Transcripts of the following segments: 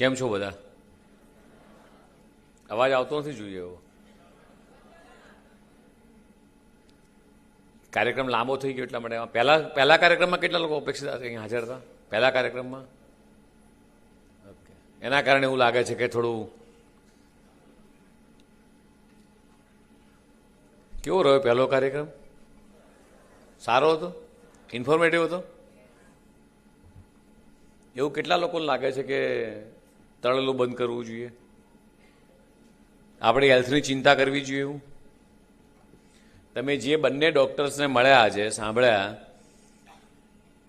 કેમ છો બધા? અવાજ આવતો નથી જોઈએ એવો. કાર્યક્રમ લાંબો થઈ ગયો એટલા માટે. પહેલા કાર્યક્રમમાં કેટલા લોકો અપેક્ષિત અહીંયા હાજર હતા? પહેલા કાર્યક્રમમાં ઓકે. એના કારણે એવું લાગે છે કે થોડું કેવો રહ્યો પહેલો કાર્યક્રમ? સારો હતો? ઇન્ફોર્મેટિવ હતો? એવું કેટલા લોકોને લાગે છે કે તળેલું બંધ કરવું જોઈએ, આપણી હેલ્થની ચિંતા કરવી જોઈએ? એવું તમે જે બંને ડૉક્ટર્સને મળ્યા છે, સાંભળ્યા,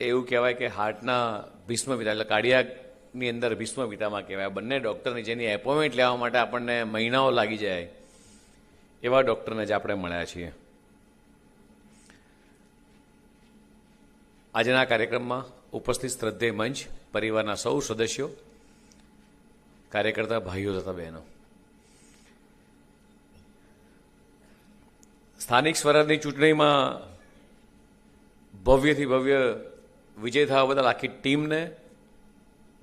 એવું કહેવાય કે હાર્ટના ભીષ્મપિતા એટલે કાર્ડિયાકની અંદર ભીષ્મપિતામાં કહેવાય. બંને ડૉક્ટરની જેની એપોઇન્ટમેન્ટ લેવા માટે આપણને મહિનાઓ લાગી જાય એવા ડૉક્ટરને જ આપણે મળ્યા છીએ. આજના કાર્યક્રમમાં ઉપસ્થિત શ્રદ્ધેય મંચ પરિવારના સૌ સદસ્યો, કાર્યકર્તા ભાઈઓ તથા બહેનો, સ્થાનિક સ્વરાજની ચૂંટણીમાં ભવ્યથી ભવ્ય વિજય થવા બદલ આખી ટીમને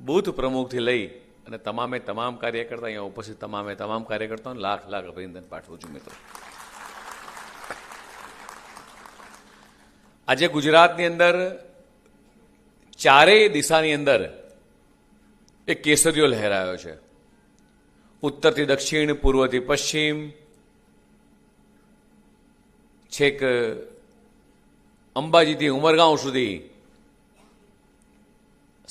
બૂથ પ્રમુખથી લઈ અને તમામ કાર્યકર્તા, અહીંયા ઉપસ્થિત તમામ કાર્યકર્તાઓને લાખ અભિનંદન પાઠવું છું. મિત્રો, આજે ગુજરાતની અંદર ચારેય દિશાની અંદર એક કેસરીઓ લહેરાયો છે. ઉત્તરથી દક્ષિણ, પૂર્વથી પશ્ચિમ, છેક અંબાજીથી ઉમરગાંવ સુધી,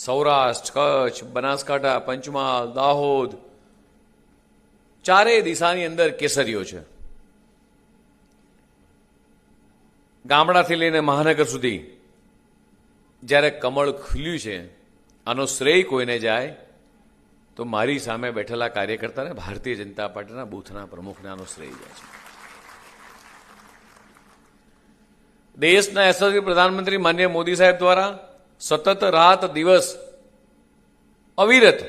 સૌરાષ્ટ્ર, કચ્છ, બનાસકાંઠા, પંચમહાલ, દાહોદ, ચારેય દિશાની અંદર કેસરીઓ છે. ગામડાથી લઈને મહાનગર સુધી જ્યારે કમળ ખુલ્યું છે, આનો શ્રેય કોઈને જાય તો મારી સામે બેઠેલા કાર્યકર્તાને, ભારતીય જનતા પાર્ટીના બૂથના પ્રમુખને આનો શ્રેય જાય છે. દેશના યશસ્વી પ્રધાનમંત્રી માનનીય મોદી સાહેબ દ્વારા સતત રાત દિવસ અવિરત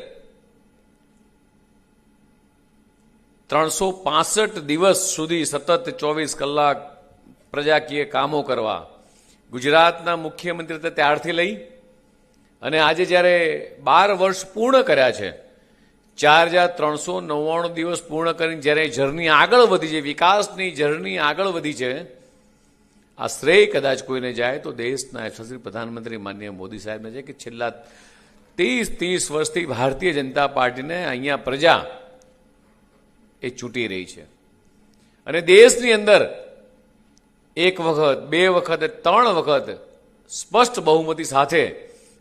365 દિવસ સુધી સતત 24 કલાક પ્રજાકીય કામો કરવા ગુજરાતના મુખ્યમંત્રી હતા ત્યારથી લઈ અને આજે જ્યારે 12 વર્ષ પૂર્ણ કર્યા છે, 4399 દિવસ પૂર્ણ કરીને જ્યારે જર્ની આગળ વધી છે, વિકાસની જર્ની આગળ વધી છે, આ શ્રેય કદાચ કોઈને જાય તો દેશના યશસ્વી પ્રધાનમંત્રી માનનીય મોદી સાહેબને છે કે છેલ્લા 30 વર્ષથી ભારતીય જનતા પાર્ટીને અહીંયા પ્રજા એ ચૂંટી રહી છે અને દેશની અંદર 1 વખત, 2 વખત, 3 વખત સ્પષ્ટ બહુમતી સાથે,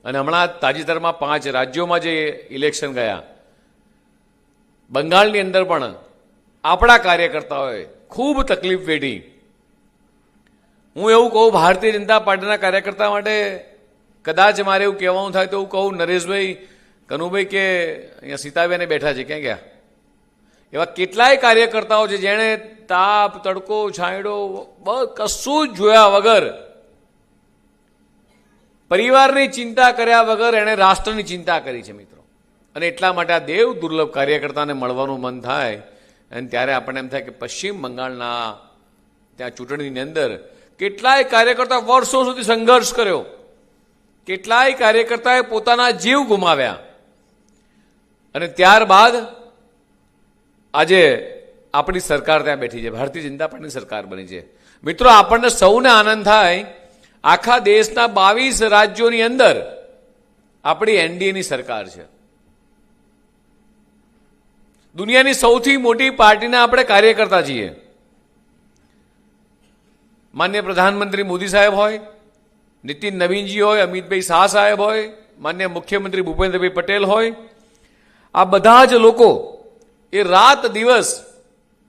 અને હમણાં તાજેતરમાં 5 રાજ્યોમાં જે ઇલેક્શન ગયા, બંગાળની અંદર પણ આપણા કાર્યકર્તાઓએ ખૂબ તકલીફ વેઠી. હું એવું કહું, ભારતીય જનતા પાર્ટીના કાર્યકર્તા માટે કદાચ મારે એવું કહેવાનું થાય તો એવું કહું, નરેશભાઈ, કનુભાઈ, કે અહીંયા સીતાબેને બેઠા છે, ક્યાં ગયા? એવા કેટલાય કાર્યકર્તાઓ છે જેણે તાપ, તડકો, છાંયડો કશું જ જોયા વગર, પરિવારની ચિંતા કર્યા વગર એણે રાષ્ટ્રની ચિંતા કરી છે. મિત્રો, અને એટલા માટે આ દેવ દુર્લભ કાર્યકર્તાને મળવાનું મન થાય અને ત્યારે આપણને એમ થાય કે પશ્ચિમ બંગાળના ત્યાં ચૂંટણીની અંદર કેટલાય કાર્યકર્તા વર્ષો સુધી સંઘર્ષ કર્યો, કેટલાય કાર્યકર્તાએ પોતાના જીવ ગુમાવ્યા અને ત્યારબાદ આજે આપણી સરકાર ત્યાં બેઠી છે, ભારતીય જનતા પાર્ટીની સરકાર બની છે. મિત્રો, આપણને સૌને આનંદ થાય, આખા દેશના 22 રાજ્યોની અંદર આપણી એનડીએની સરકાર છે. દુનિયાની સૌથી મોટી પાર્ટીના આપણે કાર્યકર્તા છીએ. માન્ય પ્રધાનમંત્રી મોદી સાહેબ હોય, નીતિન નવીનજી હોય, અમિતભાઈ શાહ સાહેબ હોય, માન્ય મુખ્યમંત્રી ભૂપેન્દ્રભાઈ પટેલ હોય, આ બધા જ લોકો એ રાત દિવસ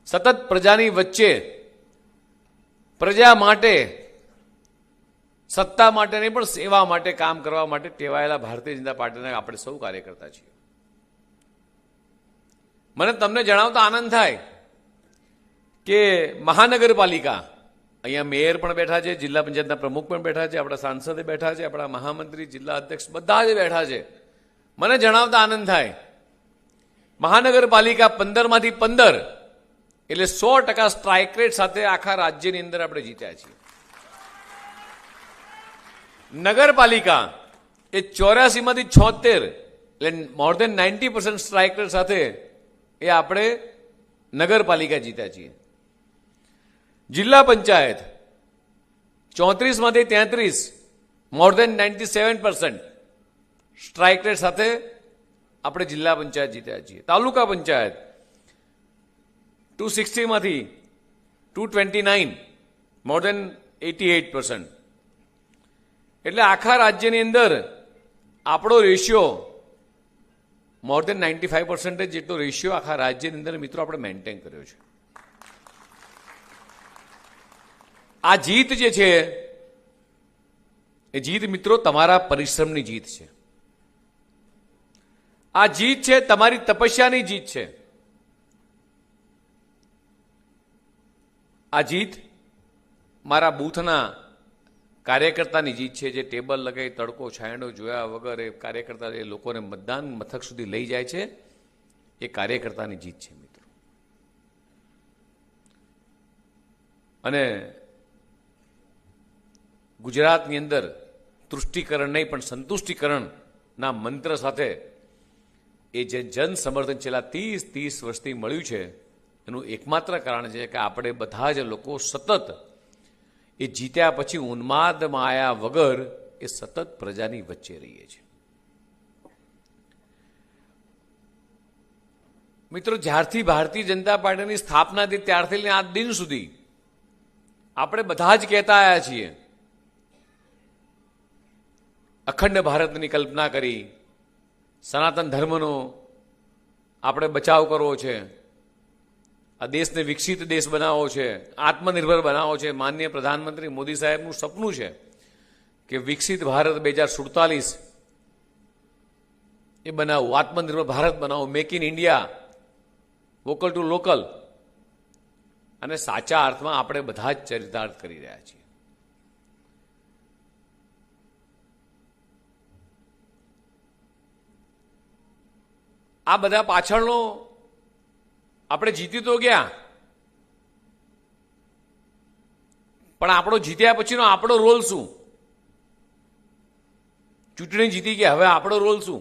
સતત પ્રજાની વચ્ચે, પ્રજા માટે, સત્તા માટે નહીં પણ સેવા માટે કામ કરવા માટે ટેવાયેલા ભારતીય જનતા પાર્ટીના આપણે સૌ કાર્યકર્તા છીએ. મને તમને જણાવતા આનંદ થાય કે મહાનગરપાલિકા, અહીંયા મેયર પણ બેઠા છે, જિલ્લા પંચાયતના પ્રમુખ પણ બેઠા છે, આપણા સાંસદે બેઠા છે, આપણા મહામંત્રી, જિલ્લા અધ્યક્ષ બધા જ બેઠા છે. મને જણાવતા આનંદ થાય, મહાનગરપાલિકા 15માંથી 15 એટલે 100% સ્ટ્રાઇક રેટ સાથે આખા રાજ્યની અંદર આપણે જીત્યા છીએ. નગરપાલિકા એ 84માંથી 76 એટલે મોર દેન 90% સ્ટ્રાઇક રેટ સાથે એ આપણે નગરપાલિકા જીત્યા છીએ. જિલ્લા પંચાયત 34માંથી 33, મોર દેન 97% સ્ટ્રાઇક રેટ સાથે આપણે જિલ્લા પંચાયત જીત્યા છીએ. તાલુકા પંચાયત 260માંથી 229, મોર દેન 88%. એટલે આખા રાજ્યની અંદર આપણો રેશિયો મોર દેન 95% જેટલો રેશિયો આખા રાજ્યની અંદર મિત્રો આપણે મેન્ટેન કર્યો છે. આ જીત જે છે એ જીત મિત્રો તમારા પરિશ્રમની જીત છે. આ જીત છે તમારી તપસ્યાની જીત છે. આ જીત મારા બૂથના કાર્યકર્તાની જીત છે, જે ટેબલ લગાવી તડકો છાંયડો જોયા વગર એ કાર્યકર્તા એ લોકોને મતદાન મથક સુધી લઈ જાય છે. એ કાર્યકર્તાની જીત છે મિત્રો. અને ગુજરાતની અંદર તૃષ્ટિકરણ નહીં પણ સંતુષ્ટિકરણના મંત્ર સાથે એ જે જન સમર્થન છેલ્લા 30 વર્ષથી મળ્યું છે, એનું એકમાત્ર કારણ છે કે આપણે બધા જ લોકો સતત એ જીત્યા પછી ઉન્માદમાં આવ્યા વગર એ સતત પ્રજાની વચ્ચે રહીએ છીએ. મિત્રો, જ્યારથી ભારતીય જનતા પાર્ટીની સ્થાપના થઈ ત્યારથી લઈને આજ દિન સુધી આપણે બધા જ કહેતા આવ્યા છીએ, અખંડ ભારતની કલ્પના કરી, સનાતન ધર્મનો આપણે બચાવ કરવો છે, આ દેશને વિકસિત દેશ બનાવવો છે, આત્મનિર્ભર બનાવવો છે. માનનીય પ્રધાનમંત્રી મોદી સાહેબનું સપનું છે કે વિકસિત ભારત 2047 એ બનાવવું, આત્મનિર્ભર ભારત બનાવવું, make in India, vocal to local. અને સાચા અર્થમાં આપણે બધા જ ચરિતાર્થ કરી રહ્યા છીએ. આ બધા પાછળનો આપણે જીતી તો ગયા, પણ આપણો જીત્યા પછીનો આપણો રોલ શું? ચૂંટણી જીતી ગયા, હવે આપણો રોલ શું?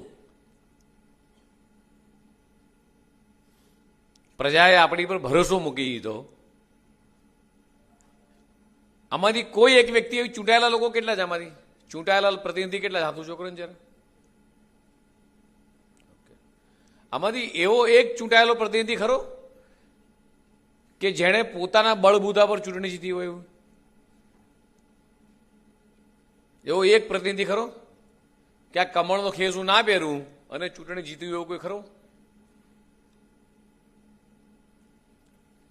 પ્રજાએ આપણી પર ભરોસો મૂકી દીધો. આમાંથી કોઈ એક વ્યક્તિ, ચૂંટાયેલા લોકો કેટલા છે? આમાંથી ચૂંટાયેલા પ્રતિનિધિ કેટલા? હાથું છોકરો ને જરા. આમાંથી એવો એક ચૂંટાયેલો પ્રતિનિધિ ખરો કે જેણે પોતાના બળબૂતા પર ચૂંટણી જીતી હોય? એવો એક પ્રતિનિધિ ખરો કે આ કમળનો ખેસ હું ના પહેરું અને ચૂંટણી જીતી એવું કોઈ ખરો?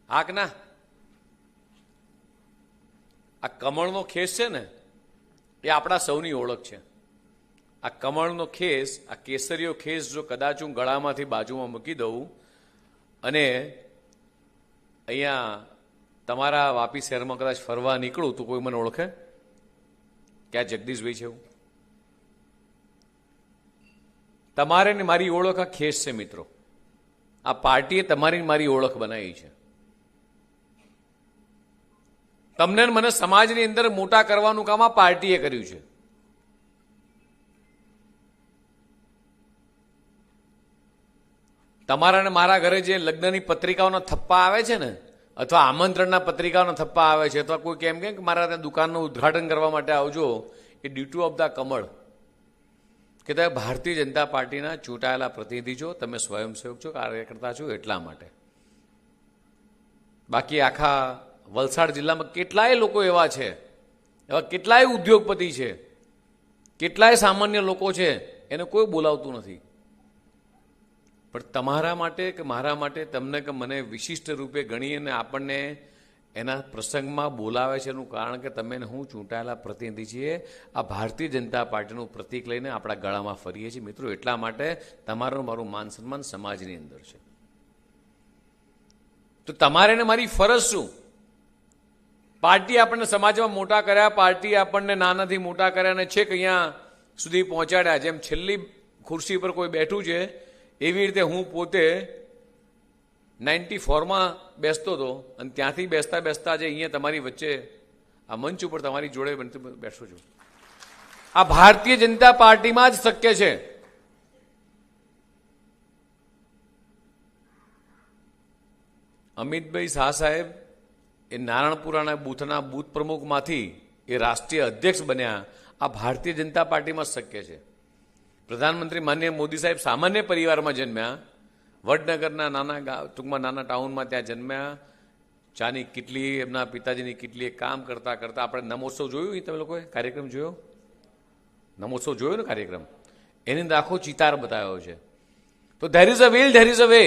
હા કે ના? આ કમળનો ખેસ છે ને, એ આપણા સૌની ઓળખ છે. આ કમળનો ખેસ, આ કેસરીયો ખેસ જો કદાચ હું ગળામાંથી બાજુમાં મૂકી દઉં અને અહીંયા તમારા વાપી શહેરમાં કદાચ ફરવા નીકળું તો કોઈ મને ઓળખે કે આ જગદીશભાઈ છે એવું? તમારે ને મારી ઓળખ આ ખેસ છે મિત્રો. આ પાર્ટીએ તમારી મારી ઓળખ બનાવી છે. તમને મને સમાજની અંદર મોટા કરવાનું કામ આ પાર્ટીએ કર્યું છે. તમારા ને મારા ઘરે જે લગ્નની પત્રિકાઓના થપ્પા આવે છે ને, અથવા આમંત્રણના પત્રિકાઓના થપ્પા આવે છે, અથવા કોઈ કેમ કે મારા ત્યાં દુકાનનું ઉદ્ઘાટન કરવા માટે આવજો, એ ડ્યુટી ઓફ ધ કમળ કે તમે ભારતીય જનતા પાર્ટીના ચૂંટાયેલા પ્રતિનિધિ છો, તમે સ્વયંસેવક છો, કાર્યકર્તા છો, એટલા માટે. બાકી આખા વલસાડ જિલ્લામાં કેટલાય લોકો એવા છે, એવા કેટલાય ઉદ્યોગપતિ છે, કેટલાય સામાન્ય લોકો છે, એને કોઈ બોલાવતું નથી. પણ તમારા માટે કે મારા માટે, તમને કે મને વિશિષ્ટ રૂપે ગણી અને આપણને એના પ્રસંગમાં બોલાવે છે. એનું કારણ કે તમે હું ચૂંટાયેલા પ્રતિનિધિ છીએ, આ ભારતીય જનતા પાર્ટીનું પ્રતીક લઈને આપણા ગળામાં ફરીએ છીએ મિત્રો. એટલા માટે તમારું મારું માન સન્માન સમાજની અંદર છે. તો તમારે ને મારી ફરજ શું? પાર્ટી આપણને સમાજમાં મોટા કર્યા, પાર્ટી આપણને નાનાથી મોટા કર્યા અને છેક અહીંયા સુધી પહોંચાડ્યા. જેમ છેલ્લી ખુરશી પર કોઈ બેઠું છે, એવી રીતે હું પોતે 94માં બેસતો હતો અને ત્યાંથી બેસતા બેસતા જે અહીંયા તમારી વચ્ચે આ મંચ ઉપર તમારી જોડે બેઠો છું. આ ભારતીય જનતા પાર્ટીમાં જ શક્ય છે. અમિતભાઈ શાહ સાહેબ એ નારણપુરાના બૂથના બૂથ પ્રમુખમાંથી એ રાષ્ટ્રીય અધ્યક્ષ બન્યા, આ ભારતીય જનતા પાર્ટીમાં શક્ય છે. પ્રધાનમંત્રી માનનીય મોદી સાહેબ સામાન્ય પરિવારમાં જન્મ્યા, વડનગરના ટૂંકમાં નાના ટાઉનમાં ત્યાં જન્મ્યા. ચાની કિટલી, એમના પિતાજીની કિટલી કામ કરતા કરતા આપણે નમોત્સવ જોયું, તમે લોકોએ કાર્યક્રમ જોયો? નમોત્સવ જોયો ને કાર્યક્રમ? એની અંદર આખો ચિતાર બતાવ્યો છે. તો there is a will, there is a way.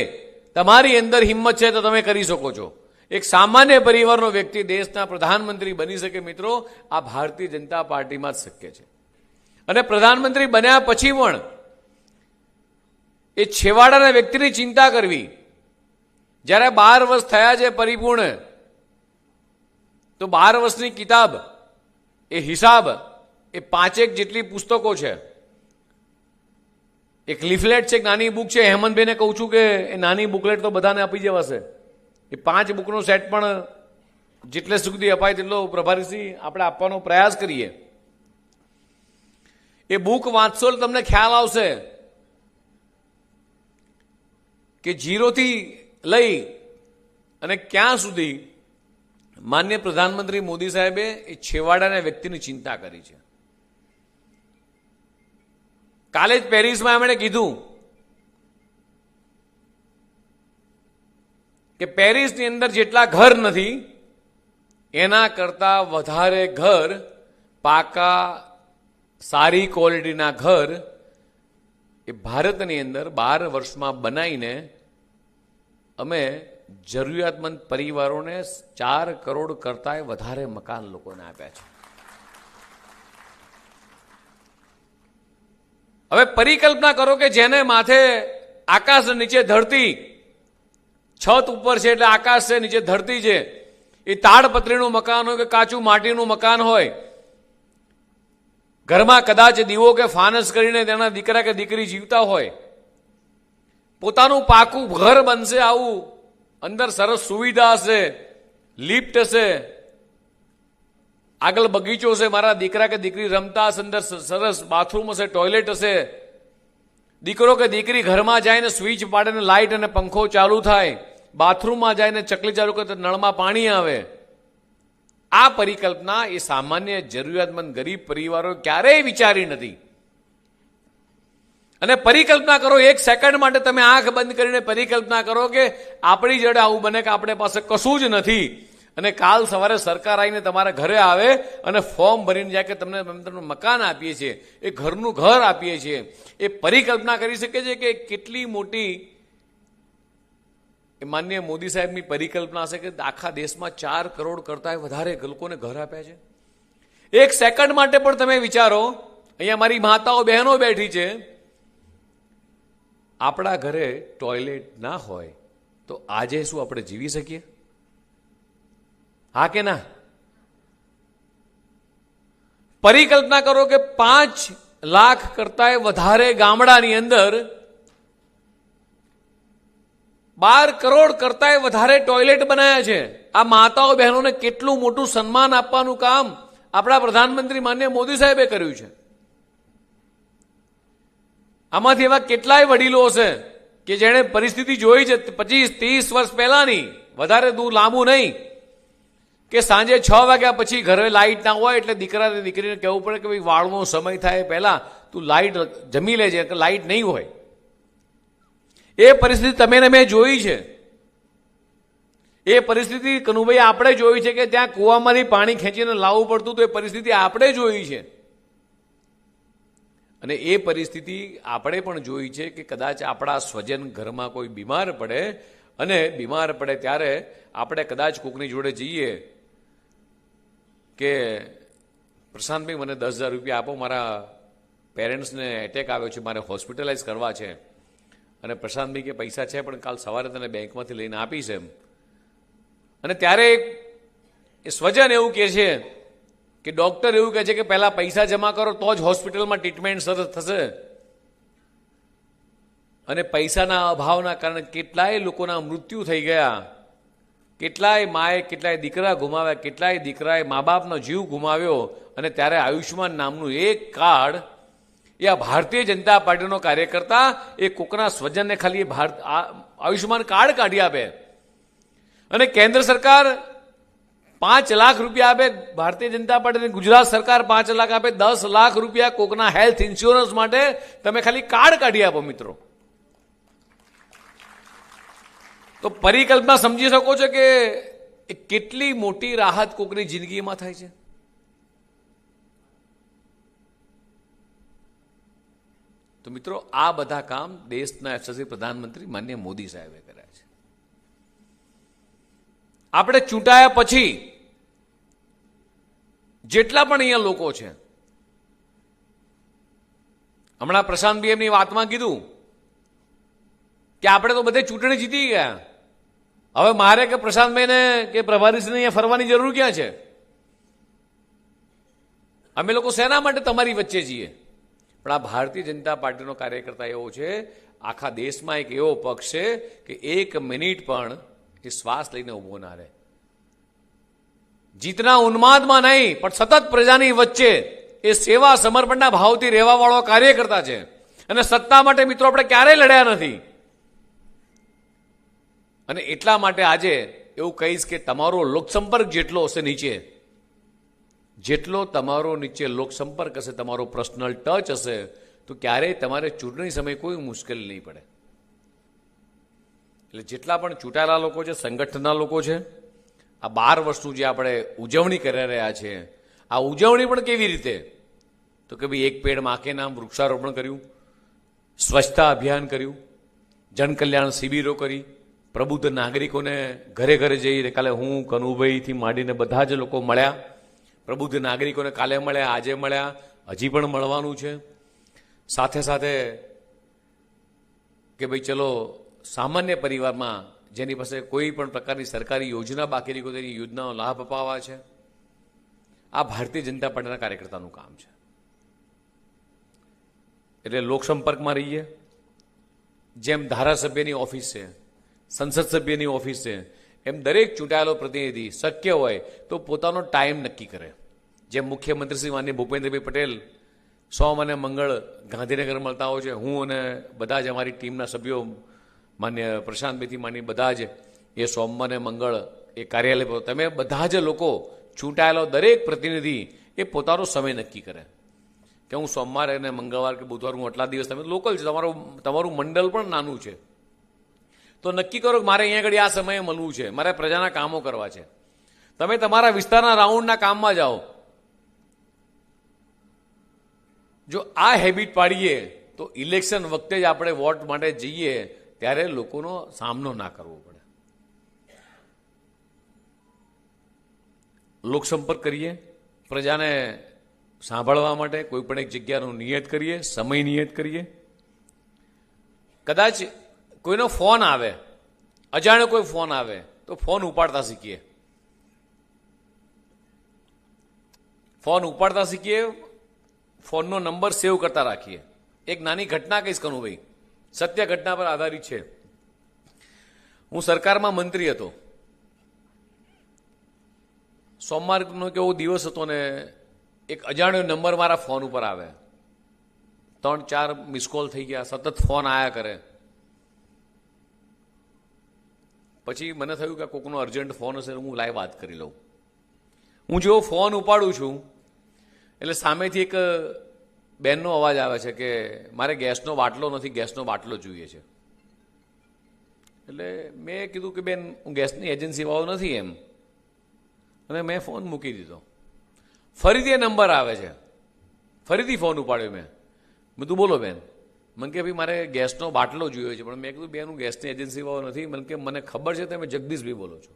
તમારી અંદર હિંમત છે તો તમે કરી શકો છો. એક સામાન્ય પરિવારનો વ્યક્તિ દેશના પ્રધાનમંત્રી બની શકે મિત્રો, આ ભારતીય જનતા પાર્ટીમાં જ શક્ય છે. અને પ્રધાનમંત્રી બન્યા પછી પણ એ છેવાડાના વ્યક્તિની ચિંતા કરવી. જ્યારે 12 વર્ષ થયા છે પરિપૂર્ણ, તો 12 વર્ષની કિતાબ, એ હિસાબ, એ 5 જેટલી પુસ્તકો છે, એક લીફલેટ છે, એક નાની બુક છે. હેમંતભાઈને કહું છું કે એ નાની બુકલેટ તો બધાને આપી જવાશે. એ 5 બુકનો સેટ પણ જેટલે સુધી અપાય તેટલો પ્રભારીશ્રી આપણે આપવાનો પ્રયાસ કરીએ. એ બુક વાંચશો તો તમને ખ્યાલ આવશે કે 0 થી લઈ અને ક્યાં સુધી માનનીય પ્રધાનમંત્રી મોદી સાહેબે એ છેવાડાના વ્યક્તિની ચિંતા કરી છે. કાલે જ પેરિસમાં એમણે કીધું કે પેરિસની અંદર જેટલા ઘર નથી એના કરતા વધારે ઘર, પાકા સારી ક્વોલિટીના ઘર એ ભારતની અંદર 12 વર્ષમાં બનાવીને અમે જરૂરિયાતમંદ પરિવારોને 4 કરોડ કરતાંય વધારે મકાન લોકોને આપ્યા છે. હવે પરિકલ્પના કરો કે જેને માથે આકાશ, નીચે ધરતી, છત ઉપર છે એટલે આકાશ છે, નીચે ધરતી છે, એ તાડપત્રીનું મકાન હોય કે કાચું માટીનું મકાન હોય, ઘરમાં કદાચ દીવો કે ફાનસ કરીને તેના દીકરા કે દીકરી જીવતા હોય, પોતાનું પાકું ઘર બનશે, આવું અંદર સરસ સુવિધા હશે, લિફ્ટ હશે, આગળ બગીચો છે, મારા દીકરા કે દીકરી રમતા હશે, અંદર સરસ બાથરૂમ હશે, ટોયલેટ હશે, દીકરો કે દીકરી ઘરમાં જઈને સ્વિચ પાડીને લાઇટ અને પંખો ચાલુ થાય, બાથરૂમમાં જઈને ચકલી ચાલુ કરે તો નળમાં પાણી આવે. આ પરિકલ્પના એ સામાન્ય જરૂરિયાતમંદ ગરીબ પરિવારો ક્યારેય વિચારી નથી. અને પરિકલ્પના કરો, 1 સેકન્ડ માટે તમે આંખ બંધ કરીને પરિકલ્પના કરો કે આપણી જોડે આવું બને કે આપણે પાસે કશું જ નથી અને કાલ સવારે સરકાર આવીને તમારા ઘરે આવે અને ફોર્મ ભરીને જાય કે તમને મકાન આપીએ છીએ, એ ઘરનું ઘર આપીએ છીએ. એ પરિકલ્પના કરી શકે છે કે કેટલી મોટી એ માનનીય મોદી સાહેબની પરિકલ્પના હશે કે આખા દેશમાં 4 કરોડ કરતાં વધારે લોકોને ઘર આપ્યા છે. 1 સેકન્ડ માટે પણ તમે વિચારો, અહીંયા મારી માતાઓ બહેનો બેઠી છે, આપણા ઘરે ટોયલેટ ના હોય તો આજે શું આપણે જીવી શકીએ? હા કે ના? પરિકલ્પના કરો કે 5 લાખ કરતાંય વધારે ગામડાની અંદર 12 કરોડ કરતાંય વધારે ટોયલેટ બનાવ્યા છે. આ માતાઓ બહેનોને કેટલું મોટું સન્માન આપવાનું કામ આપણા પ્રધાનમંત્રી માનનીય મોદી સાહેબે કર્યું છે. આમાંથી એવા કેટલાય વડીલો હશે કે જેણે પરિસ્થિતિ જોઈ છે 25-30 વર્ષ પહેલાની, વધારે દૂર લાંબુ નહીં, કે સાંજે 6 વાગ્યા પછી ઘરે લાઇટ ના હોય એટલે દીકરા દીકરીને કહેવું પડે કે ભાઈ વાળનો સમય થાય પહેલા તું લાઇટ જમી લેજે, લાઇટ નહીં હોય. એ પરિસ્થિતિ તમે ને મેં જોઈ છે. એ પરિસ્થિતિ કનુભાઈ આપણે જોઈ છે કે ત્યાં કૂવામાંથી પાણી ખેંચીને લાવવું પડતું, તો એ પરિસ્થિતિ આપણે જોઈ છે. અને એ પરિસ્થિતિ આપણે પણ જોઈ છે કે કદાચ આપણા સ્વજન ઘરમાં કોઈ બીમાર પડે અને બીમાર પડે ત્યારે આપણે કદાચ કોકની જોડે જઈએ કે પ્રશાંતભાઈ મને 10,000 રૂપિયા આપો, મારા પેરેન્ટ્સને એટેક આવ્યો છે, મારે હોસ્પિટલાઇઝ કરવા છે. અને પ્રશાંતભાઈ કે પૈસા છે પણ કાલ સવારે તને બેંકમાંથી લઈને આપીશ એમ. અને ત્યારે એ સ્વજન એવું કહે છે કે ડૉક્ટર એવું કહે છે કે પહેલાં પૈસા જમા કરો તો જ હોસ્પિટલમાં ટ્રીટમેન્ટ સરસ થશે. અને પૈસાના અભાવના કારણે કેટલાય લોકોના મૃત્યુ થઈ ગયા, કેટલાય માએ કેટલાય દીકરા ગુમાવ્યા, કેટલાય દીકરાએ મા બાપનો જીવ ગુમાવ્યો. અને ત્યારે આયુષ્યમાન નામનું એક કાર્ડ, એ આ ભારતીય જનતા પાર્ટીનો કાર્યકર્તા એ કોકના સ્વજનને ખાલી આયુષ્યમાન કાર્ડ કાઢી આપે. અને કેન્દ્ર સરકાર 5 લાખ રૂપિયા આપે, ભારતીય જનતા પાર્ટી ગુજરાત સરકાર 5 લાખ આપે, 10 લાખ રૂપિયા કોકના હેલ્થ ઇન્સ્યોરન્સ માટે તમે ખાલી કાર્ડ કાઢી આપો મિત્રો, તો પરિકલ્પના સમજી શકો છો કે કેટલી મોટી રાહત કોકની જિંદગીમાં થાય છે. તો મિત્રો આ બધા કામ દેશના યશસ્વી પ્રધાનમંત્રી માનનીય મોદી સાહેબે કર્યા છે. આપણે ચૂંટાયા પછી જેટલા પણ અહીંયા લોકો છે, હમણાં પ્રશાંતભાઈ એમની વાતમાં કીધું કે આપણે તો બધે ચૂંટણી જીતી ગયા, હવે મારે કે પ્રશાંતભાઈને કે પ્રભારીસિંહને અહીંયા ફરવાની જરૂર ક્યાં છે? અમે લોકો શેના માટે તમારી વચ્ચે છીએ? પણ આ ભારતીય જનતા પાર્ટીનો કાર્યકર્તા એવો છે, આખા દેશમાં એક એવો પક્ષ છે કે 1 મિનિટ પણ એ શ્વાસ લઈને ઊભો ના રહે, જીતના ઉન્માદમાં નહીં પણ સતત પ્રજાની વચ્ચે એ સેવા સમર્પણના ભાવથી રહેવા વાળો કાર્યકર્તા છે. અને સત્તા માટે મિત્રો આપણે ક્યારેય લડ્યા નથી. અને એટલા માટે આજે એવું કહીશ કે તમારો લોકસંપર્ક જેટલો હશે નીચે, જેટલો તમારો નીચે લોકસંપર્ક હશે, તમારો પર્સનલ ટચ હશે, તો ક્યારેય તમારે ચૂંટણી સમયે કોઈ મુશ્કેલી નહીં પડે. એટલે જેટલા પણ ચૂંટાયેલા લોકો છે, સંગઠનના લોકો છે, આ 12 વર્ષનું જે આપણે ઉજવણી કરી રહ્યા છે, આ ઉજવણી પણ કેવી રીતે? તો કે ભાઈ 1 પેડ માં કે નામ વૃક્ષારોપણ કર્યું, સ્વચ્છતા અભિયાન કર્યું, જનકલ્યાણ શિબિરો કરી, પ્રબુદ્ધ નાગરિકોને ઘરે ઘરે જઈને, કાલે હું કનુભાઈથી માંડીને બધા જ લોકો મળ્યા, પ્રબુદ્ધ નાગરિકોને કાલે મળ્યા, આજે મળ્યા, હજી પણ મળવાનું છે. સાથે સાથે કે ભાઈ ચલો સામાન્ય પરિવારમાં જેની પાસે કોઈ પણ પ્રકારની સરકારી યોજના બાકી રહી હોય તેની યોજનાનો લાભ અપાવવા છે. આ ભારતીય જનતા પાર્ટીના કાર્યકર્તાનું કામ છે. એટલે લોકસંપર્કમાં રહીએ. જેમ ધારાસભ્યની ઓફિસ છે, સંસદ સભ્યની ઓફિસ છે, એમ દરેક ચૂંટાયેલો પ્રતિનિધિ શક્ય હોય તો પોતાનો ટાઈમ નક્કી કરે. જેમ મુખ્યમંત્રી શ્રી માનનીય ભૂપેન્દ્રભાઈ પટેલ સોમ અને મંગળ ગાંધીનગર મળતા હોય છે, હું અને બધા જ અમારી ટીમના સભ્યો માન્ય પ્રશાંતભાઈથી માંડી બધા જ એ સોમ અને મંગળ એ કાર્યાલય પર, તમે બધા જ લોકો ચૂંટાયેલો દરેક પ્રતિનિધિ એ પોતાનો સમય નક્કી કરે કે હું સોમવારે અને મંગળવાર કે બુધવાર હું આટલા દિવસ, તમે લોકલ છે, તમારું મંડળ પણ નાનું છે, તો નક્કી કરો કે મારે અહીંયા આગળ આ સમયે મળવું છે, મારે પ્રજાના કામો કરવા છે. તમે તમારા વિસ્તારના રાઉન્ડના કામમાં જાઓ. જો આ હેબિટ પાડીએ તો ઇલેક્શન વખતે જ આપણે વોટ માટે જઈએ ત્યારે લોકોનો સામનો ના કરવો પડે. લોકસંપર્ક કરીએ, પ્રજાને સાંભળવા માટે કોઈ પણ એક જગ્યાનો નિયત કરીએ, સમય નિયત કરીએ. કદાચ કોઈનો ફોન આવે, અજાણ્યો કોઈ ફોન આવે તો ફોન ઉપાડતા શીખીએ. ફોન ઉપાડતા શીખીએ, ફોનનો નંબર સેવ કરતા રાખીએ. એક નાની ઘટના કહીશ કનુભાઈ, સત્ય ઘટના પર આધારિત છે. હું સરકારમાં મંત્રી હતો. સોમવારનો કેવો દિવસ હતો ને એક અજાણ્યો નંબર મારા ફોન ઉપર આવે. 3-4 મિસ કોલ થઈ ગયા, સતત ફોન આવ્યા કરે. પછી મને થયું કે કોકનો અર્જન્ટ ફોન હશે, હું લાઈવ વાત કરી લઉં. હું જેવો ફોન ઉપાડું છું એટલે સામેથી એક બેનનો અવાજ આવે છે કે મારે ગેસનો બાટલો નથી, ગેસનો બાટલો જોઈએ છે. એટલે મેં કીધું કે બેન હું ગેસની એજન્સી વાળો નથી એમ, અને મેં ફોન મૂકી દીધો. ફરીથી એ નંબર આવે છે, ફરીથી ફોન ઉપાડ્યો મેં કીધું બોલો બેન. મને કે ભાઈ મારે ગેસનો બાટલો જોઈએ છે. પણ મેં કીધું બેન હું ગેસની એજન્સી વાળો નથી. મને કે મને ખબર છે તમે જગદીશભાઈ બોલો છો.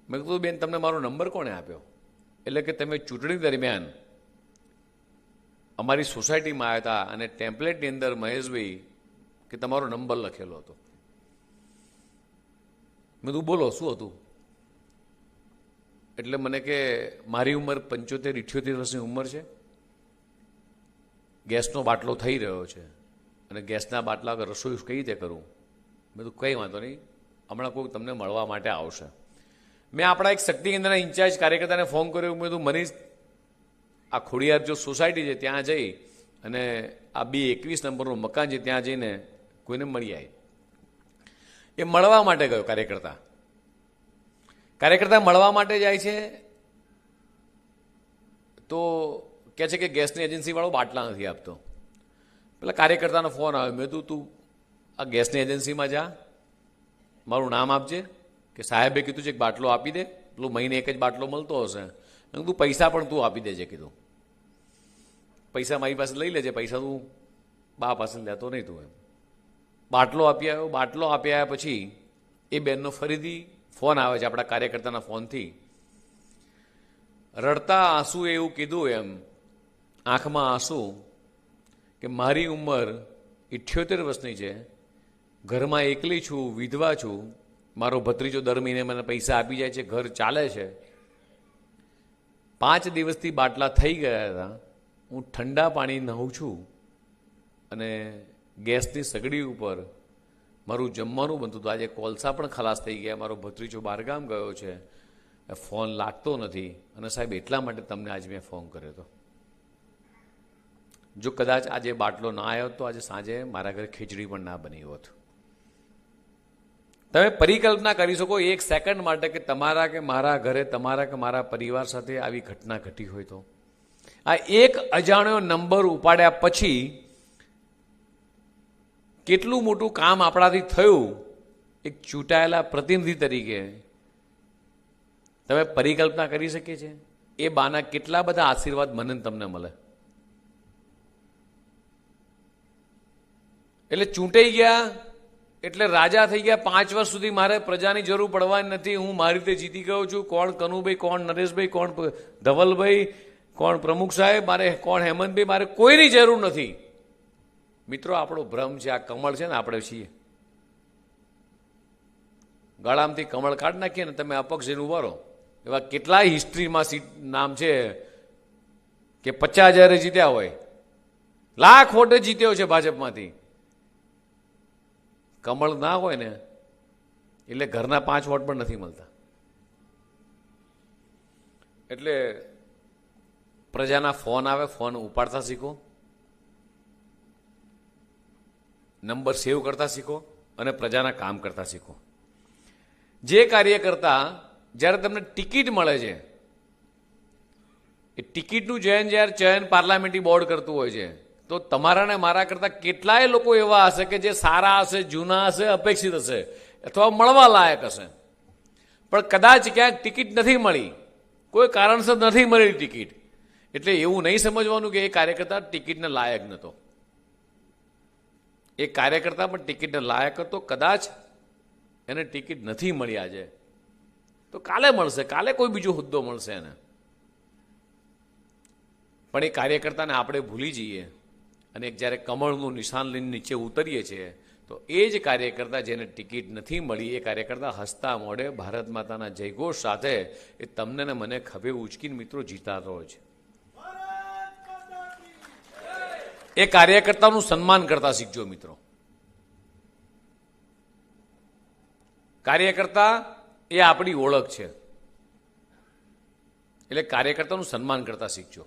મેં કીધું બેન તમને મારો નંબર કોણે આપ્યો? એટલે કે તમે ચૂંટણી દરમિયાન અમારી સોસાયટીમાં આવ્યા હતા અને ટેમ્પલેટની અંદર મહેશભાઈ કે તમારો નંબર લખેલો હતો. મેં કીધું બોલો શું હતું? એટલે મને કે મારી ઉંમર 75-78 વર્ષની ઉંમર છે, ગેસનો બાટલો થઈ રહ્યો છે અને ગેસના બાટલા વગર રસોઈ કઈ રીતે કરું? મેં કીધું કંઈ વાંધો નહીં, હમણાં કોઈ તમને મળવા માટે આવશે. મેં આપણા એક શક્તિ કેન્દ્રના ઇન્ચાર્જ કાર્યકર્તાને ફોન કર્યો. મેં કીધું મનીષ આ ખોડિયાર જો સોસાયટી છે ત્યાં જઈ અને આ B21 નંબરનું મકાન છે ત્યાં જઈને કોઈને મળી આવી. એ મળવા માટે ગયો કાર્યકર્તા મળવા માટે જાય છે તો કહે છે કે ગેસની એજન્સીવાળો બાટલા નથી આપતો. પેલા કાર્યકર્તાનો ફોન આવ્યો. મેં તું આ ગેસની એજન્સીમાં જા, મારું નામ આપજે, કે સાહેબે કીધું છે એક બાટલો આપી દે, પેલું મહિને એક જ બાટલો મળતો હશે. મેં કીધું પૈસા પણ તું આપી દેજે. કીધું પૈસા મારી પાસે લઈ લેજે, પૈસા તું બા પાસે લેતો નહીં તું એમ. બાટલો આપી આવ્યો. બાટલો આપી આવ્યા પછી એ બેનનો ફરીથી ફોન આવે છે આપણા કાર્યકર્તાના ફોનથી. રડતા આંસુ એવું કીધું એમ, આંખમાં આંસુ, કે મારી ઉંમર 78 વર્ષની છે, ઘરમાં એકલી છું, વિધવા છું, મારો ભત્રીજો દર મહિને મને પૈસા આપી જાય છે, ઘર ચાલે છે. 5 દિવસથી બાટલા થઈ ગયા હતા. હું ઠંડા પાણી નહાઉં છું અને ગેસની સગડી ઉપર મારું જમવાનું બનતું હતું. આજે કોલસા પણ ખલાસ થઈ ગયા. મારો ભત્રીજો બહારગામ ગયો છે, ફોન લાગતો નથી, અને સાહેબ એટલા માટે તમને આજે મેં ફોન કર્યો હતો. જો કદાચ આજે બાટલો ના આવ્યો તો આજે સાંજે મારા ઘરે ખીચડી પણ ના બની હોત. તમે પરિકલ્પના કરી શકો એક સેકન્ડ માટે કે તમારા કે મારા ઘરે, તમારા કે મારા પરિવાર સાથે આવી ઘટના ઘટી હોય તો. આ એક અજાણ્યો નંબર ઉપાડ્યા પછી કેટલું મોટું કામ આપણાથી થયું. એક ચૂંટાયેલા પ્રતિનિધિ તરીકે તમે પરિકલ્પના કરી શકીએ છીએ એ બાના કેટલા બધા આશીર્વાદ મને તમને મળે. એટલે ચૂંટાઈ ગયા એટલે રાજા થઈ ગયા. 5 વર્ષ સુધી મારે પ્રજાની જરૂર પડવાની નથી. હું મારી રીતે જીતી ગયો છું. કોણ કનુભાઈ, કોણ નરેશભાઈ, કોણ ધવલભાઈ, કોણ પ્રમુખ સાહેબ, મારે કોણ હેમંતભાઈ, મારે કોઈની જરૂર નથી. મિત્રો, આપણો ભ્રમ છે. આ કમળ છે ને, આપણે છીએ. ગળામાંથી કમળ કાઢી નાખીએ ને તમે અપક્ષ જઈને ઉભા રહો. એવા કેટલાય હિસ્ટ્રીમાં નામ છે કે 50,000 જીત્યા હોય, લાખ વોટે જીત્યો છે ભાજપમાંથી. કમળ ના હોય ને એટલે ઘરના 5 વોટ પણ નથી મળતા. એટલે પ્રજાના ફોન આવે, ફોન ઉપાડતા શીખો, નંબર સેવ કરતા શીખો અને પ્રજાના કામ કરતા શીખો. જે કાર્યકર્તા જ્યારે તમને ટિકિટ મળે છે, એ ટિકિટનું જ્યારે ચયન પાર્લામેન્ટરી બોર્ડ કરતું હોય છે, તો તમારા ને મારા કરતા કેટલાય લોકો એવા હશે કે જે સારા હશે, જૂના હશે, અપેક્ષિત હશે અથવા મળવા લાયક હશે. પણ કદાચ ક્યાંક ટિકિટ નથી મળી, કોઈ કારણસર નથી મળી ટિકિટ, એટલે એવું નહીં સમજવાનું કે એ કાર્યકર્તા ટિકિટને લાયક નહોતો. એ કાર્યકર્તા પણ ટિકિટને લાયક હતો. કદાચ એને ટિકિટ નથી મળી આજે, તો કાલે મળશે, કાલે કોઈ બીજો હોદ્દો મળશે એને. પણ એ કાર્યકર્તાને આપણે ભૂલી જઈએ અને જ્યારે કમળનું નિશાન લઈને નીચે ઉતરીએ છીએ, તો એ જ કાર્યકર્તા જેને ટિકિટ નથી મળી, એ કાર્યકર્તા હસતા મોઢે ભારત માતાના જયઘોષ સાથે એ તમને ને મને ખભે ઉચકીને મિત્રો જીતાતો હોય છે. એ કાર્યકર્તાનું સન્માન કરતા શીખજો મિત્રો. કાર્યકર્તા એ આપણી ઓળખ છે, એટલે કાર્યકર્તાનું સન્માન કરતા શીખજો.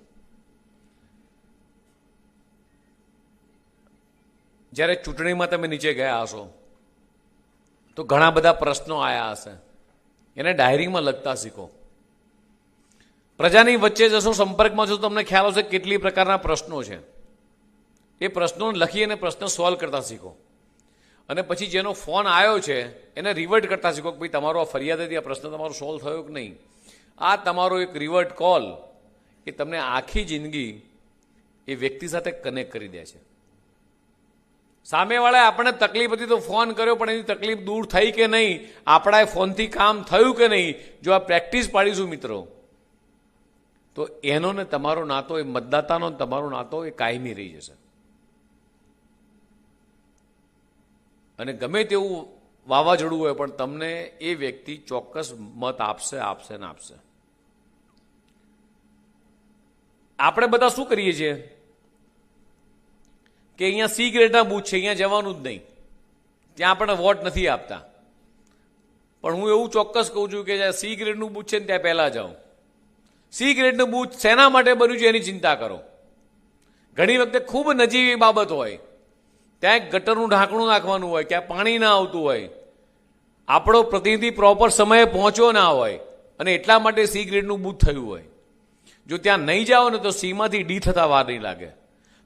જ્યારે ચૂંટણીમાં તમે નીચે ગયા હશો તો ઘણા બધા પ્રશ્નો આવ્યા હશે, એને ડાયરીમાં લખતા શીખો. પ્રજાની વચ્ચે જશો, સંપર્કમાં જશો, તમને ખ્યાલ હશે કેટલી પ્રકારના પ્રશ્નો છે. એ પ્રશ્નો લખી અને પ્રશ્ન સોલ્વ કરતા શીખો. અને પછી જેનો ફોન આવ્યો છે એને રિવર્ટ કરતા શીખો કે ભાઈ તમારો આ ફરિયાદ હતી, આ પ્રશ્ન તમારો સોલ્વ થયો કે નહીં. આ તમારો એક રિવર્ટ કોલ એ તમને આખી જિંદગી એ વ્યક્તિ સાથે કનેક્ટ કરી દે છે. સામેવાળાએ આપણને તકલીફ હતી તો ફોન કર્યો, પણ એની તકલીફ દૂર થઈ કે નહીં, આપણા ફોનથી કામ થયું કે નહીં, જો આ પ્રેક્ટિસ પાડીશું મિત્રો, તો એનો ને તમારો નાતો, એ મતદાતાનો તમારો નાતો એ કાયમી રહી જશે. અને ગમે તેવું વાવાઝોડું હોય પણ તમને એ વ્યક્તિ ચોક્કસ મત આપશે, આપશે ને આપશે. આપણે બધા શું કરીએ છીએ કે અહીંયા સી ગ્રેડના બૂથ છે, અહીંયા જવાનું જ નહીં, ત્યાં આપણે વોટ નથી આપતા. પણ હું એવું ચોક્કસ કહું છું કે જ્યાં સી ગ્રેડનું બૂથ છે ને ત્યાં પહેલાં જાઓ. સી ગ્રેડનું બૂથ શેના માટે બન્યું છે એની ચિંતા કરો. ઘણી વખતે ખૂબ નજીવી બાબત હોય, ત્યાં એક ગટરનું ઢાંકણું નાખવાનું હોય, ક્યાં પાણી ના આવતું હોય, આપણો પ્રતિનિધિ પ્રોપર સમયે પહોંચ્યો ના હોય અને એટલા માટે સી ગ્રેડનું બૂથ થયું હોય. જો ત્યાં નહીં જાઓ ને તો સીમાંથી ડી થતા વાર નહીં લાગે.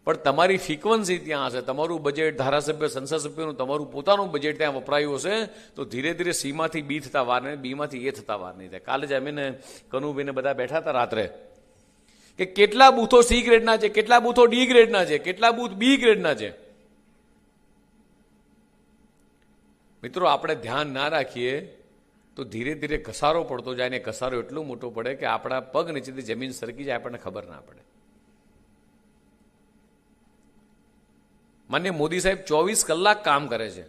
પણ તમારી ફ્રીક્વન્સી ત્યાં હશે, તમારું બજેટ, ધારાસભ્ય, સંસદ સભ્યનું તમારું પોતાનું બજેટ ત્યાં વપરાયું હશે, તો ધીરે ધીરે સીમાંથી બી થતા વાર નહીં, બીમાંથી એ થતા વાર નહીં થાય. કાલે જ અમે ને કનુભાઈને બધા બેઠા હતા રાત્રે કે કેટલા બૂથો સી ગ્રેડના છે, કેટલા બૂથો ડી ગ્રેડના છે, કેટલા બૂથ બી ગ્રેડના છે. મિત્રો, આપણે ધ્યાન ના રાખીએ તો ધીરે ધીરે ઘસારો પડતો જાય ને ઘસારો એટલો મોટો પડે કે આપણા પગ નીચેથી જમીન સરકી જાય, આપણને ખબર ના પડે. માન્ય મોદી સાહેબ 24 કલાક કામ કરે છે,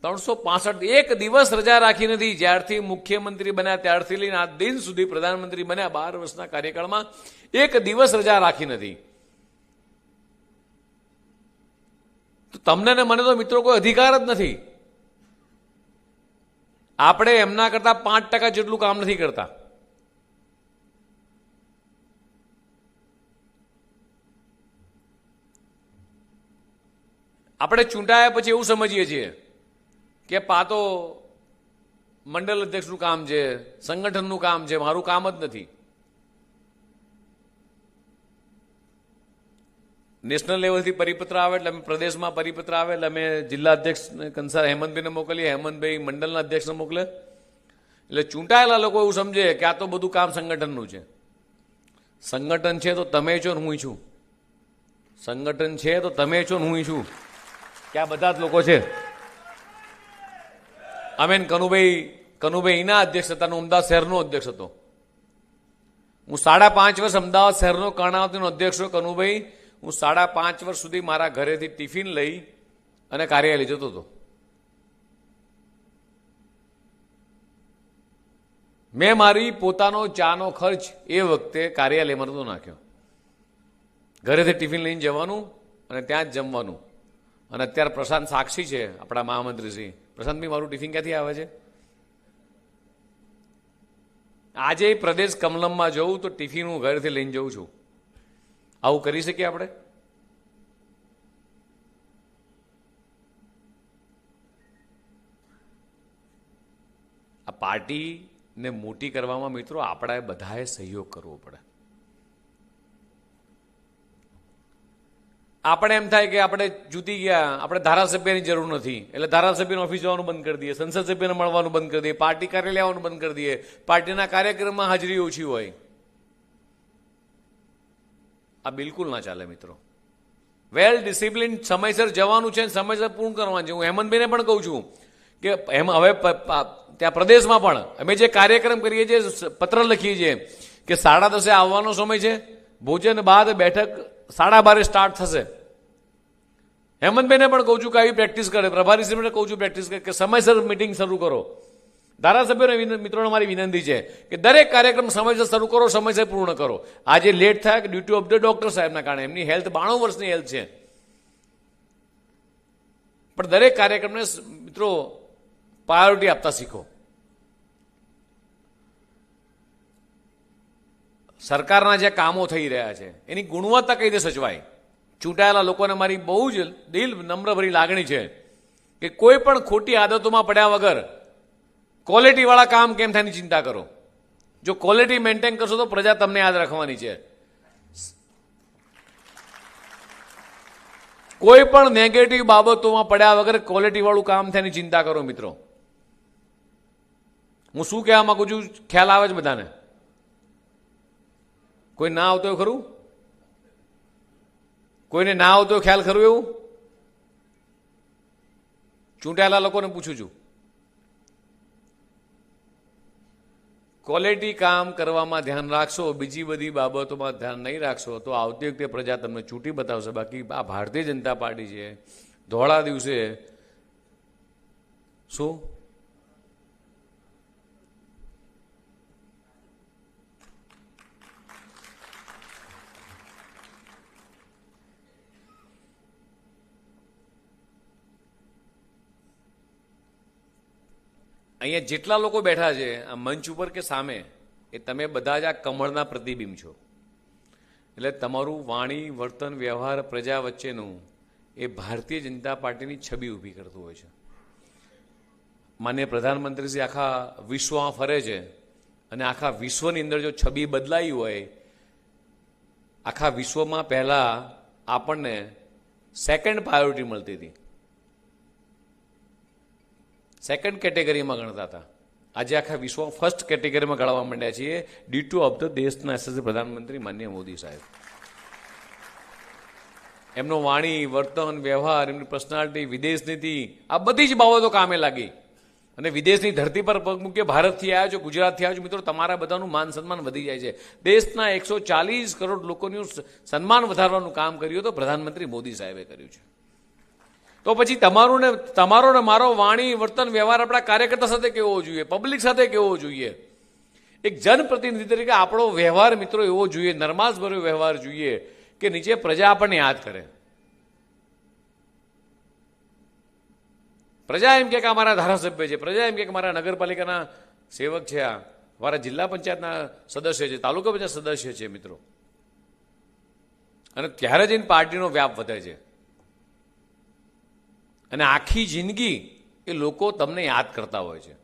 365 એક દિવસ રજા રાખી નથી. જ્યારથી મુખ્યમંત્રી બન્યા ત્યારથી લઈને આ દિન સુધી પ્રધાનમંત્રી બન્યા 12 વર્ષના કાર્યકાળમાં એક દિવસ રજા રાખી નથી. તો તમને ને મને તો મિત્રો કોઈ અધિકાર જ નથી. આપણે એમના કરતા 5% જેટલું કામ નથી કરતા. આપણે ચૂંટાયા પછી એવું સમજીએ છીએ કે પાતો મંડળ અધ્યક્ષનું કામ છે, સંગઠનનું કામ છે, મારું કામ જ નથી. નેશનલ લેવલથી પરિપત્ર આવે એટલે અમે પ્રદેશમાં પરિપત્ર આવે એટલે અમે જિલ્લા અધ્યક્ષ કંસાર હેમંતભાઈને મોકલીએ, હેમંતભાઈ મંડળના અધ્યક્ષને મોકલે. એટલે ચૂંટાયેલા લોકો એવું સમજે કે આ તો બધું કામ સંગઠનનું છે. સંગઠન છે તો તમે છો ને હું છું. સંગઠન છે તો તમે છો ને હું છું. કે આ બધા જ લોકો છે. અમે કનુભાઈ એના અધ્યક્ષ હતા, અમદાવાદ શહેરનો અધ્યક્ષ હતો. હું 5.5 વર્ષ અમદાવાદ શહેરનો કર્ણાવતીનો અધ્યક્ષ હતો. કનુભાઈ, હું 5.5 વર્ષ સુધી મારા ઘરેથી ટિફિન લઈ અને કાર્યાલય જતો હતો. મેં મારી પોતાનો ચાનો ખર્ચ એ વખતે કાર્યાલયમાં નહોતો નાખ્યો. ઘરેથી ટિફિન લઈને જવાનું અને ત્યાં જ જમવાનું. અને અત્યારે પ્રશાંત સાક્ષી છે, આપણા મહામંત્રીશ્રી. પ્રશાંતભાઈ, મારું ટિફિન ક્યાંથી આવે છે? આજે પ્રદેશ કમલમમાં જવું તો ટિફિન હું ઘરેથી લઈને જઉં છું. આવું કરી શકીએ આપણે? આ પાર્ટીને મોટી કરવામાં મિત્રો આપણા બધાએ સહયોગ કરવો પડે. આપણે એમ થાય કે આપણે જૂતી ગયા, આપણે ધારાસભ્યની જરૂર નથી એટલે ધારાસભ્યની ઓફિસ જવાનું બંધ કરી દઈએ, સંસદ સભ્યને મળવાનું બંધ કરી દઈએ, પાર્ટી કાર્યાલય આવવાનું બંધ કરી દઈએ, પાર્ટીના કાર્યક્રમમાં હાજરી ઓછી હોય. આ બિલકુલ ના ચાલે મિત્રો. વેલ ડિસિપ્લિન, સમયસર જવાનું છે, સમયસર પૂર્ણ કરવાનું છે. હું હેમંતભાઈને પણ કહું છું કે હવે ત્યાં પ્રદેશમાં પણ અમે જે કાર્યક્રમ કરીએ છીએ, પત્ર લખીએ છીએ કે 10:30 આવવાનો સમય છે, ભોજન બાદ બેઠક 12:30 સ્ટાર્ટ થશે. હેમંતભાઈને પણ કહું છું કે આવી પ્રેક્ટિસ કરે, પ્રભારીશ્રીને કહું છું પ્રેક્ટિસ કરે કે સમયસર મિટિંગ શરૂ કરો. ધારાસભ્યોને મિત્રોને મારી વિનંતી છે કે દરેક કાર્યક્રમ સમયસર શરૂ કરો, સમયસર પૂર્ણ કરો. આજે લેટ થાય કે ડ્યુટી ઓફ ધ ડોક્ટર સાહેબના કારણે, એમની હેલ્થ 92 વર્ષની હેલ્થ છે. પણ દરેક કાર્યક્રમને મિત્રો પ્રાયોરિટી આપતા શીખો. સરકારના જે કામો થઈ રહ્યા છે એની ગુણવત્તા કઈ રીતે સચવાય. ચૂંટાયેલા લોકોને મારી બહુ જ નમ્રભરી લાગણી છે કે કોઈ પણ ખોટી આદતોમાં પડ્યા વગર ક્વોલિટીવાળા કામ કેમ થાય એની ચિંતા કરો. જો ક્વોલિટી મેન્ટેન કરશો તો પ્રજા તમને યાદ રાખવાની છે. કોઈ પણ નેગેટિવ બાબતોમાં પડ્યા વગર ક્વોલિટીવાળું કામ થાય એની ચિંતા કરો મિત્રો. હું શું કહેવા માંગુ છું, ખ્યાલ આવે છે બધાને? કોઈ ના આવતો હોય ખરું? કોઈને ના આવતો હોય ખ્યાલ ખરું? એવું ચૂંટાયેલા લોકોને પૂછું છું. ક્વોલિટી કામ કરવામાં ધ્યાન રાખશો, બીજી બધી બાબતોમાં ધ્યાન નહીં રાખશો તો આવતી વખતે પ્રજા તમને ચૂંટી બતાવશે. બાકી આ ભારતીય જનતા પાર્ટી છે, ધોળા દિવસે શું અહીંયા જેટલા લોકો બેઠા છે આ મંચ ઉપર કે સામે, એ તમે બધા જ આ કમળના પ્રતિબિંબ છો. એટલે તમારું વાણી, વર્તન, વ્યવહાર પ્રજા વચ્ચેનું એ ભારતીય જનતા પાર્ટીની છબી ઊભી કરતું હોય છે. માનનીય પ્રધાનમંત્રીશ્રી આખા વિશ્વમાં ફરે છે અને આખા વિશ્વની અંદર જો છબી બદલાઈ હોય, આખા વિશ્વમાં પહેલા આપણને સેકન્ડ પ્રાયોરિટી મળતી હતી, સેકન્ડ કેટેગરીમાં ગણતા હતા. આજે આખા વિશ્વમાં ફર્સ્ટ કેટેગરીમાં ગણવા માંડ્યા છીએ ડ્યુ ઓફ ધ દેશના યશસ્વી પ્રધાનમંત્રી માનનીય મોદી સાહેબ. એમનો વાણી, વર્તન, વ્યવહાર, એમની પર્સનાલિટી, વિદેશ નીતિ, આ બધી જ બાબતો કામે લાગી. અને વિદેશની ધરતી પર પગ મૂકીએ, ભારતથી આવ્યા છો, ગુજરાતથી આવ્યા છો, મિત્રો તમારા બધાનું માન સન્માન વધી જાય છે. દેશના 140 કરોડ લોકોનું સન્માન વધારવાનું કામ કર્યું તો પ્રધાનમંત્રી મોદી સાહેબે કર્યું છે. તો પછી તમારો ને મારો વાણી, વર્તન, વ્યવહાર આપણા કાર્યકર્તા સાથે કેવો જોઈએ, પબ્લિક સાથે કેવો જોઈએ, એક જનપ્રતિનિધિ તરીકે આપણો વ્યવહાર મિત્રો એવો જોઈએ, નરમાશભર્યો વ્યવહાર જોઈએ કે નીચે પ્રજા આપણને યાદ કરે. પ્રજા એમ કે અમારા ધારાસભ્ય છે, પ્રજા એમ કે અમારા નગરપાલિકાના સેવક છે, આ અમારા જિલ્લા પંચાયતના સદસ્ય છે, તાલુકા પંચાયત સદસ્ય છે મિત્રો. અને ત્યારે જઈને પાર્ટીનો વ્યાપ વધે છે અને આખી જિંદગી એ લોકો તમને યાદ કરતા હોય છે.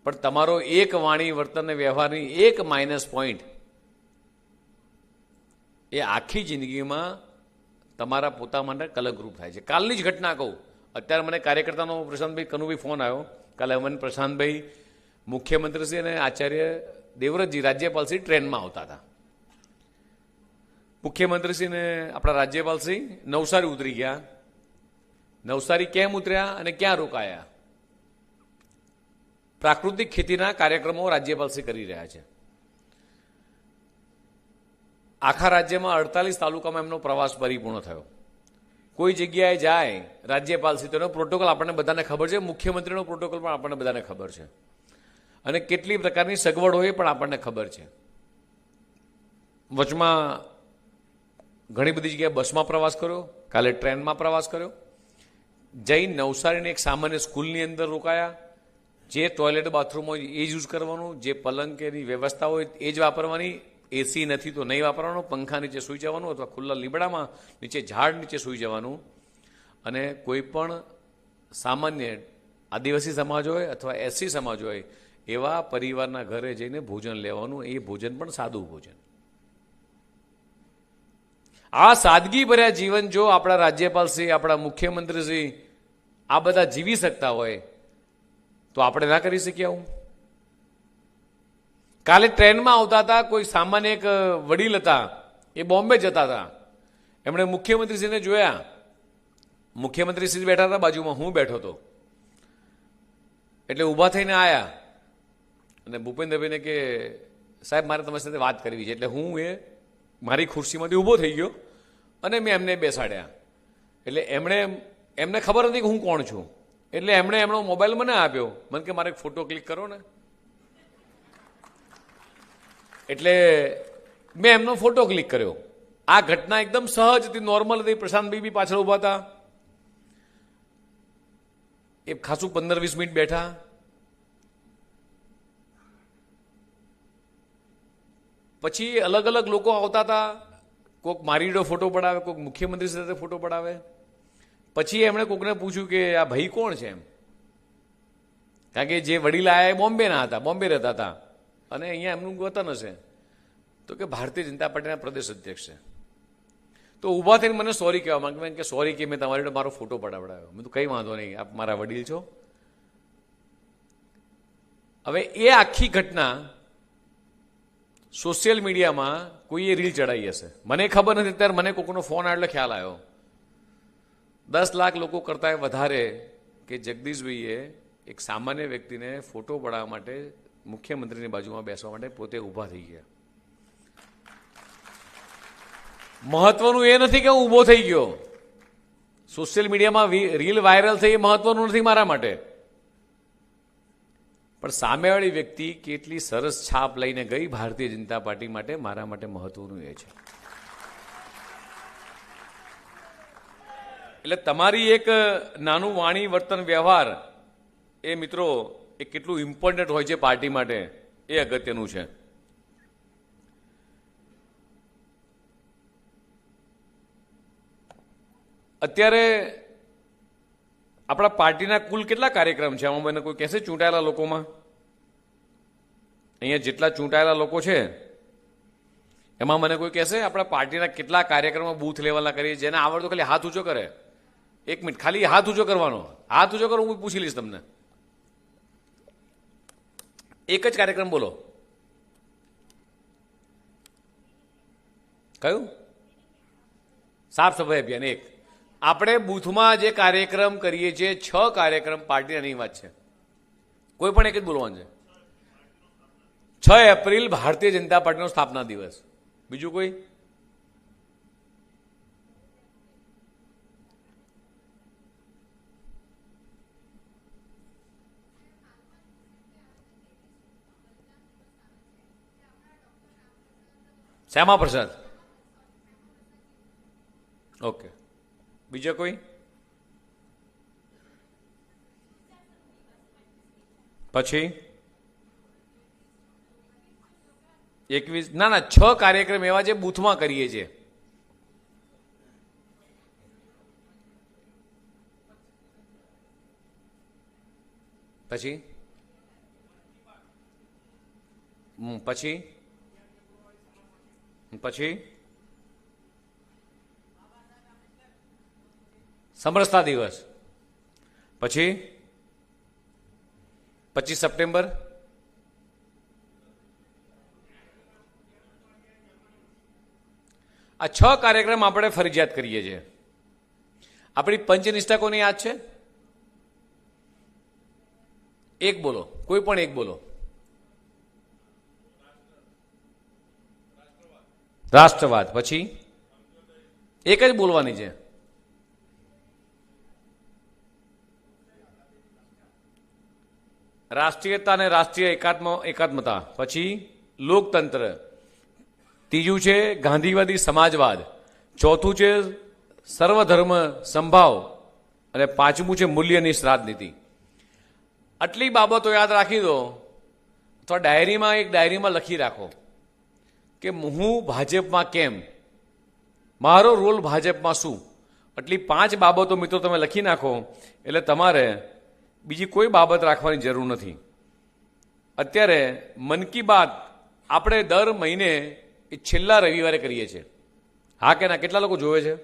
પણ તમારો એક વાણી, વર્તન અને વ્યવહારની એક માઇનસ પોઈન્ટ એ આખી જિંદગીમાં તમારા પોતા માટે કલંકરૂપ થાય છે. કાલની જ ઘટના કહું. અત્યારે મને કાર્યકર્તાનો પ્રશાંતભાઈ કનુભાઈ ફોન આવ્યો. કાલે મને પ્રશાંતભાઈ મુખ્યમંત્રીશ્રી અને આચાર્ય દેવવ્રતજી રાજ્યપાલશ્રી ટ્રેનમાં આવતા હતા. મુખ્યમંત્રીશ્રીને આપણા રાજ્યપાલશ્રી નવસારી ઉતરી ગયા. નવસારી કેમ ઉતર્યા અને ક્યાં રોકાયા? પ્રાકૃતિક ખેતીના કાર્યક્રમો રાજ્યપાલશ્રી કરી રહ્યા છે. આખા રાજ્યમાં 48 તાલુકામાં એમનો પ્રવાસ પરિપૂર્ણ થયો. કોઈ જગ્યાએ જાય રાજ્યપાલશ્રી, તેનો પ્રોટોકોલ આપણને બધાને ખબર છે, મુખ્યમંત્રીનો પ્રોટોકોલ પણ આપણને બધાને ખબર છે, અને કેટલી પ્રકારની સગવડ હોય પણ આપણને ખબર છે. વચમાં ઘણી બધી જગ્યાએ બસમાં પ્રવાસ કર્યો, કાલે ટ્રેનમાં પ્રવાસ કર્યો. જઈ નવસારીની એક સામાન્ય સ્કૂલની અંદર રોકાયા. જે ટોયલેટ બાથરૂમ હોય એ જ યુઝ કરવાનું, જે પલંગ કે એની વ્યવસ્થા હોય એ જ વાપરવાની. એસી નથી તો નહીં વાપરવાનું, પંખા નીચે સૂઈ જવાનું અથવા ખુલ્લા લીબડામાં નીચે ઝાડ નીચે સૂઈ જવાનું. અને કોઈ પણ સામાન્ય આદિવાસી સમાજ હોય અથવા એસસી સમાજ હોય એવા પરિવારના ઘરે જઈને ભોજન લેવાનું, એ ભોજન પણ સાદું ભોજન. આ સાદગી ભર્યા જીવન જો આપણા રાજ્યપાલશ્રી, આપણા મુખ્યમંત્રીશ્રી આ બધા જીવી શકતા હોય તો આપણે ના કરી શકીએ આવું? કાલે ટ્રેનમાં આવતા હતા, કોઈ સામાન્ય એક વડીલ હતા, એ બોમ્બે જતા હતા. એમણે મુખ્યમંત્રીશ્રીને જોયા. મુખ્યમંત્રીશ્રી બેઠા હતા, બાજુમાં હું બેઠો હતો. એટલે ઊભા થઈને આવ્યા અને ભૂપેન્દ્રભાઈને કે સાહેબ મારે તમારી સાથે વાત કરવી છે. એટલે હું મારી ખુરશીમાંથી ઊભો થઈ ગયો અને મેં એમને બેસાડ્યા. એટલે એમને ખબર નથી કે હું કોણ છું. એટલે એમણે એમનો મોબાઈલ મને આપ્યો. મને કે મારે એક ફોટો ક્લિક કરો ને. એટલે મેં એમનો ફોટો ક્લિક કર્યો. આ ઘટના એકદમ સહજ હતી, નોર્મલ હતી. પ્રશાંતભાઈ બી પાછળ ઊભા હતા. એ ખાસું 15-20 મિનિટ બેઠા. પછી અલગ અલગ લોકો આવતા હતા. કોઈક મારી જોડે ફોટો પડાવે, કોઈક મુખ્યમંત્રી સાથે ફોટો પડાવે. પછી એમણે કોઈકને પૂછ્યું કે આ ભાઈ કોણ છે એમ. કારણ કે જે વડીલ આયા એ બોમ્બેના હતા, બોમ્બે રહેતા હતા અને અહીંયા એમનું વતન હશે. તો કે ભારતીય જનતા પાર્ટીના પ્રદેશ અધ્યક્ષ છે. તો ઊભા થઈને મને સોરી કહેવા માંગે કે સોરી કે મેં તમારી જોડે મારો ફોટો પડાવડાવ્યો. મેં તો કંઈ વાંધો નહીં, આપ મારા વડીલ છો. હવે એ આખી ઘટના સોશિયલ મીડિયામાં કોઈએ રીલ ચડાવી હશે, મને ખબર નથી. ત્યારે મને કોઈનો ફોન આવ્યો એટલે ખ્યાલ આવ્યો. 10 લાખ લોકો કરતાં વધારે કે જગદીશભાઈએ એક સામાન્ય વ્યક્તિને ફોટો પડાવવા માટે મુખ્યમંત્રીની બાજુમાં બેસવા માટે પોતે ઊભા થઈ ગયા. મહત્વનું એ નથી કે હું ઊભો થઈ ગયો. સોશિયલ મીડિયામાં રીલ વાયરલ થઈ એ મહત્વનું નથી મારા માટે. પણ સામેવાળી વ્યક્તિ કેટલી સરસ છાપ લઈને ગઈ ભારતીય જનતા પાર્ટી માટે, મારા માટે મહત્વનું એ છે. એટલે તમારી એક નાનું વાણી, વર્તન, વ્યવહાર એ મિત્રો એ કેટલું ઇમ્પોર્ટન્ટ હોય છે પાર્ટી માટે, એ અગત્યનું છે. અત્યારે આપણા પાર્ટીના કુલ કેટલા કાર્યક્રમ છે આમાં મને કોઈ કહેશે ચૂંટાયેલા લોકોમાં? અહીંયા જેટલા ચૂંટાયેલા લોકો છે એમાં મને કોઈ કહેશે આપણા પાર્ટીના કેટલા કાર્યક્રમો બૂથ લેવલના કરીએ? જેને આવડતો ખાલી હાથ ઊંચો કરે. 1 મિનિટ ખાલી હાથ ઊંચો કરવાનો. હાથ ઊંચો કરો, હું પૂછી લઈશ તમને. એક જ કાર્યક્રમ બોલો. કયું? સાફ સફાઈ અભિયાન. એક આપણે બૂથમાં જે કાર્યક્રમ કરીએ છીએ 6 કાર્યક્રમ પાર્ટીની વાત છે. કોઈ પણ એક જ બોલવાનું છે. 6 એપ્રિલ ભારતીય જનતા પાર્ટીનો સ્થાપના દિવસ. બીજું કોઈ? શ્યામા પ્રસાદ. ઓકે. બીજો કોઈ? પછી 21? ના 6 કાર્યક્રમ એવા જે બૂથમાં કરીએ છીએ. પછી પછી પછી સમરસતા દિવસ. પછી 25 સપ્ટેમ્બર. આ 6 કાર્યક્રમ આપણે ફરજિયાત કરીએ છીએ. આપણી પંચનિષ્ઠા કોને યાદ છે? એક બોલો, કોઈ પણ એક બોલો. રાષ્ટ્રવાદ. પછી એક જ બોલવાની છે. રાષ્ટ્રીયતા અને રાષ્ટ્રીય એકાત્મતા. પછી લોકતંત્ર. ત્રીજું છે ગાંધીવાદી સમાજવાદ. ચોથું છે સર્વધર્મ સંભાવ. અને 5મું છે મૂલ્યનિષ્ઠ રાજનીતિ. આટલી બાબતો યાદ રાખી દો તો એક ડાયરીમાં લખી રાખો કે હું ભાજપમાં કેમ, મારો રોલ ભાજપમાં શું. આટલી 5 બાબતો મિત્રો તમે લખી નાખો એટલે તમારે બીજી કોઈ બાબત રાખવાની જરૂર નથી. અત્યારે મન કી બાત આપણે દર મહિને છેલ્લા રવિવારે કરીએ છીએ. હા કે ના? કેટલા લોકો જોવે છે?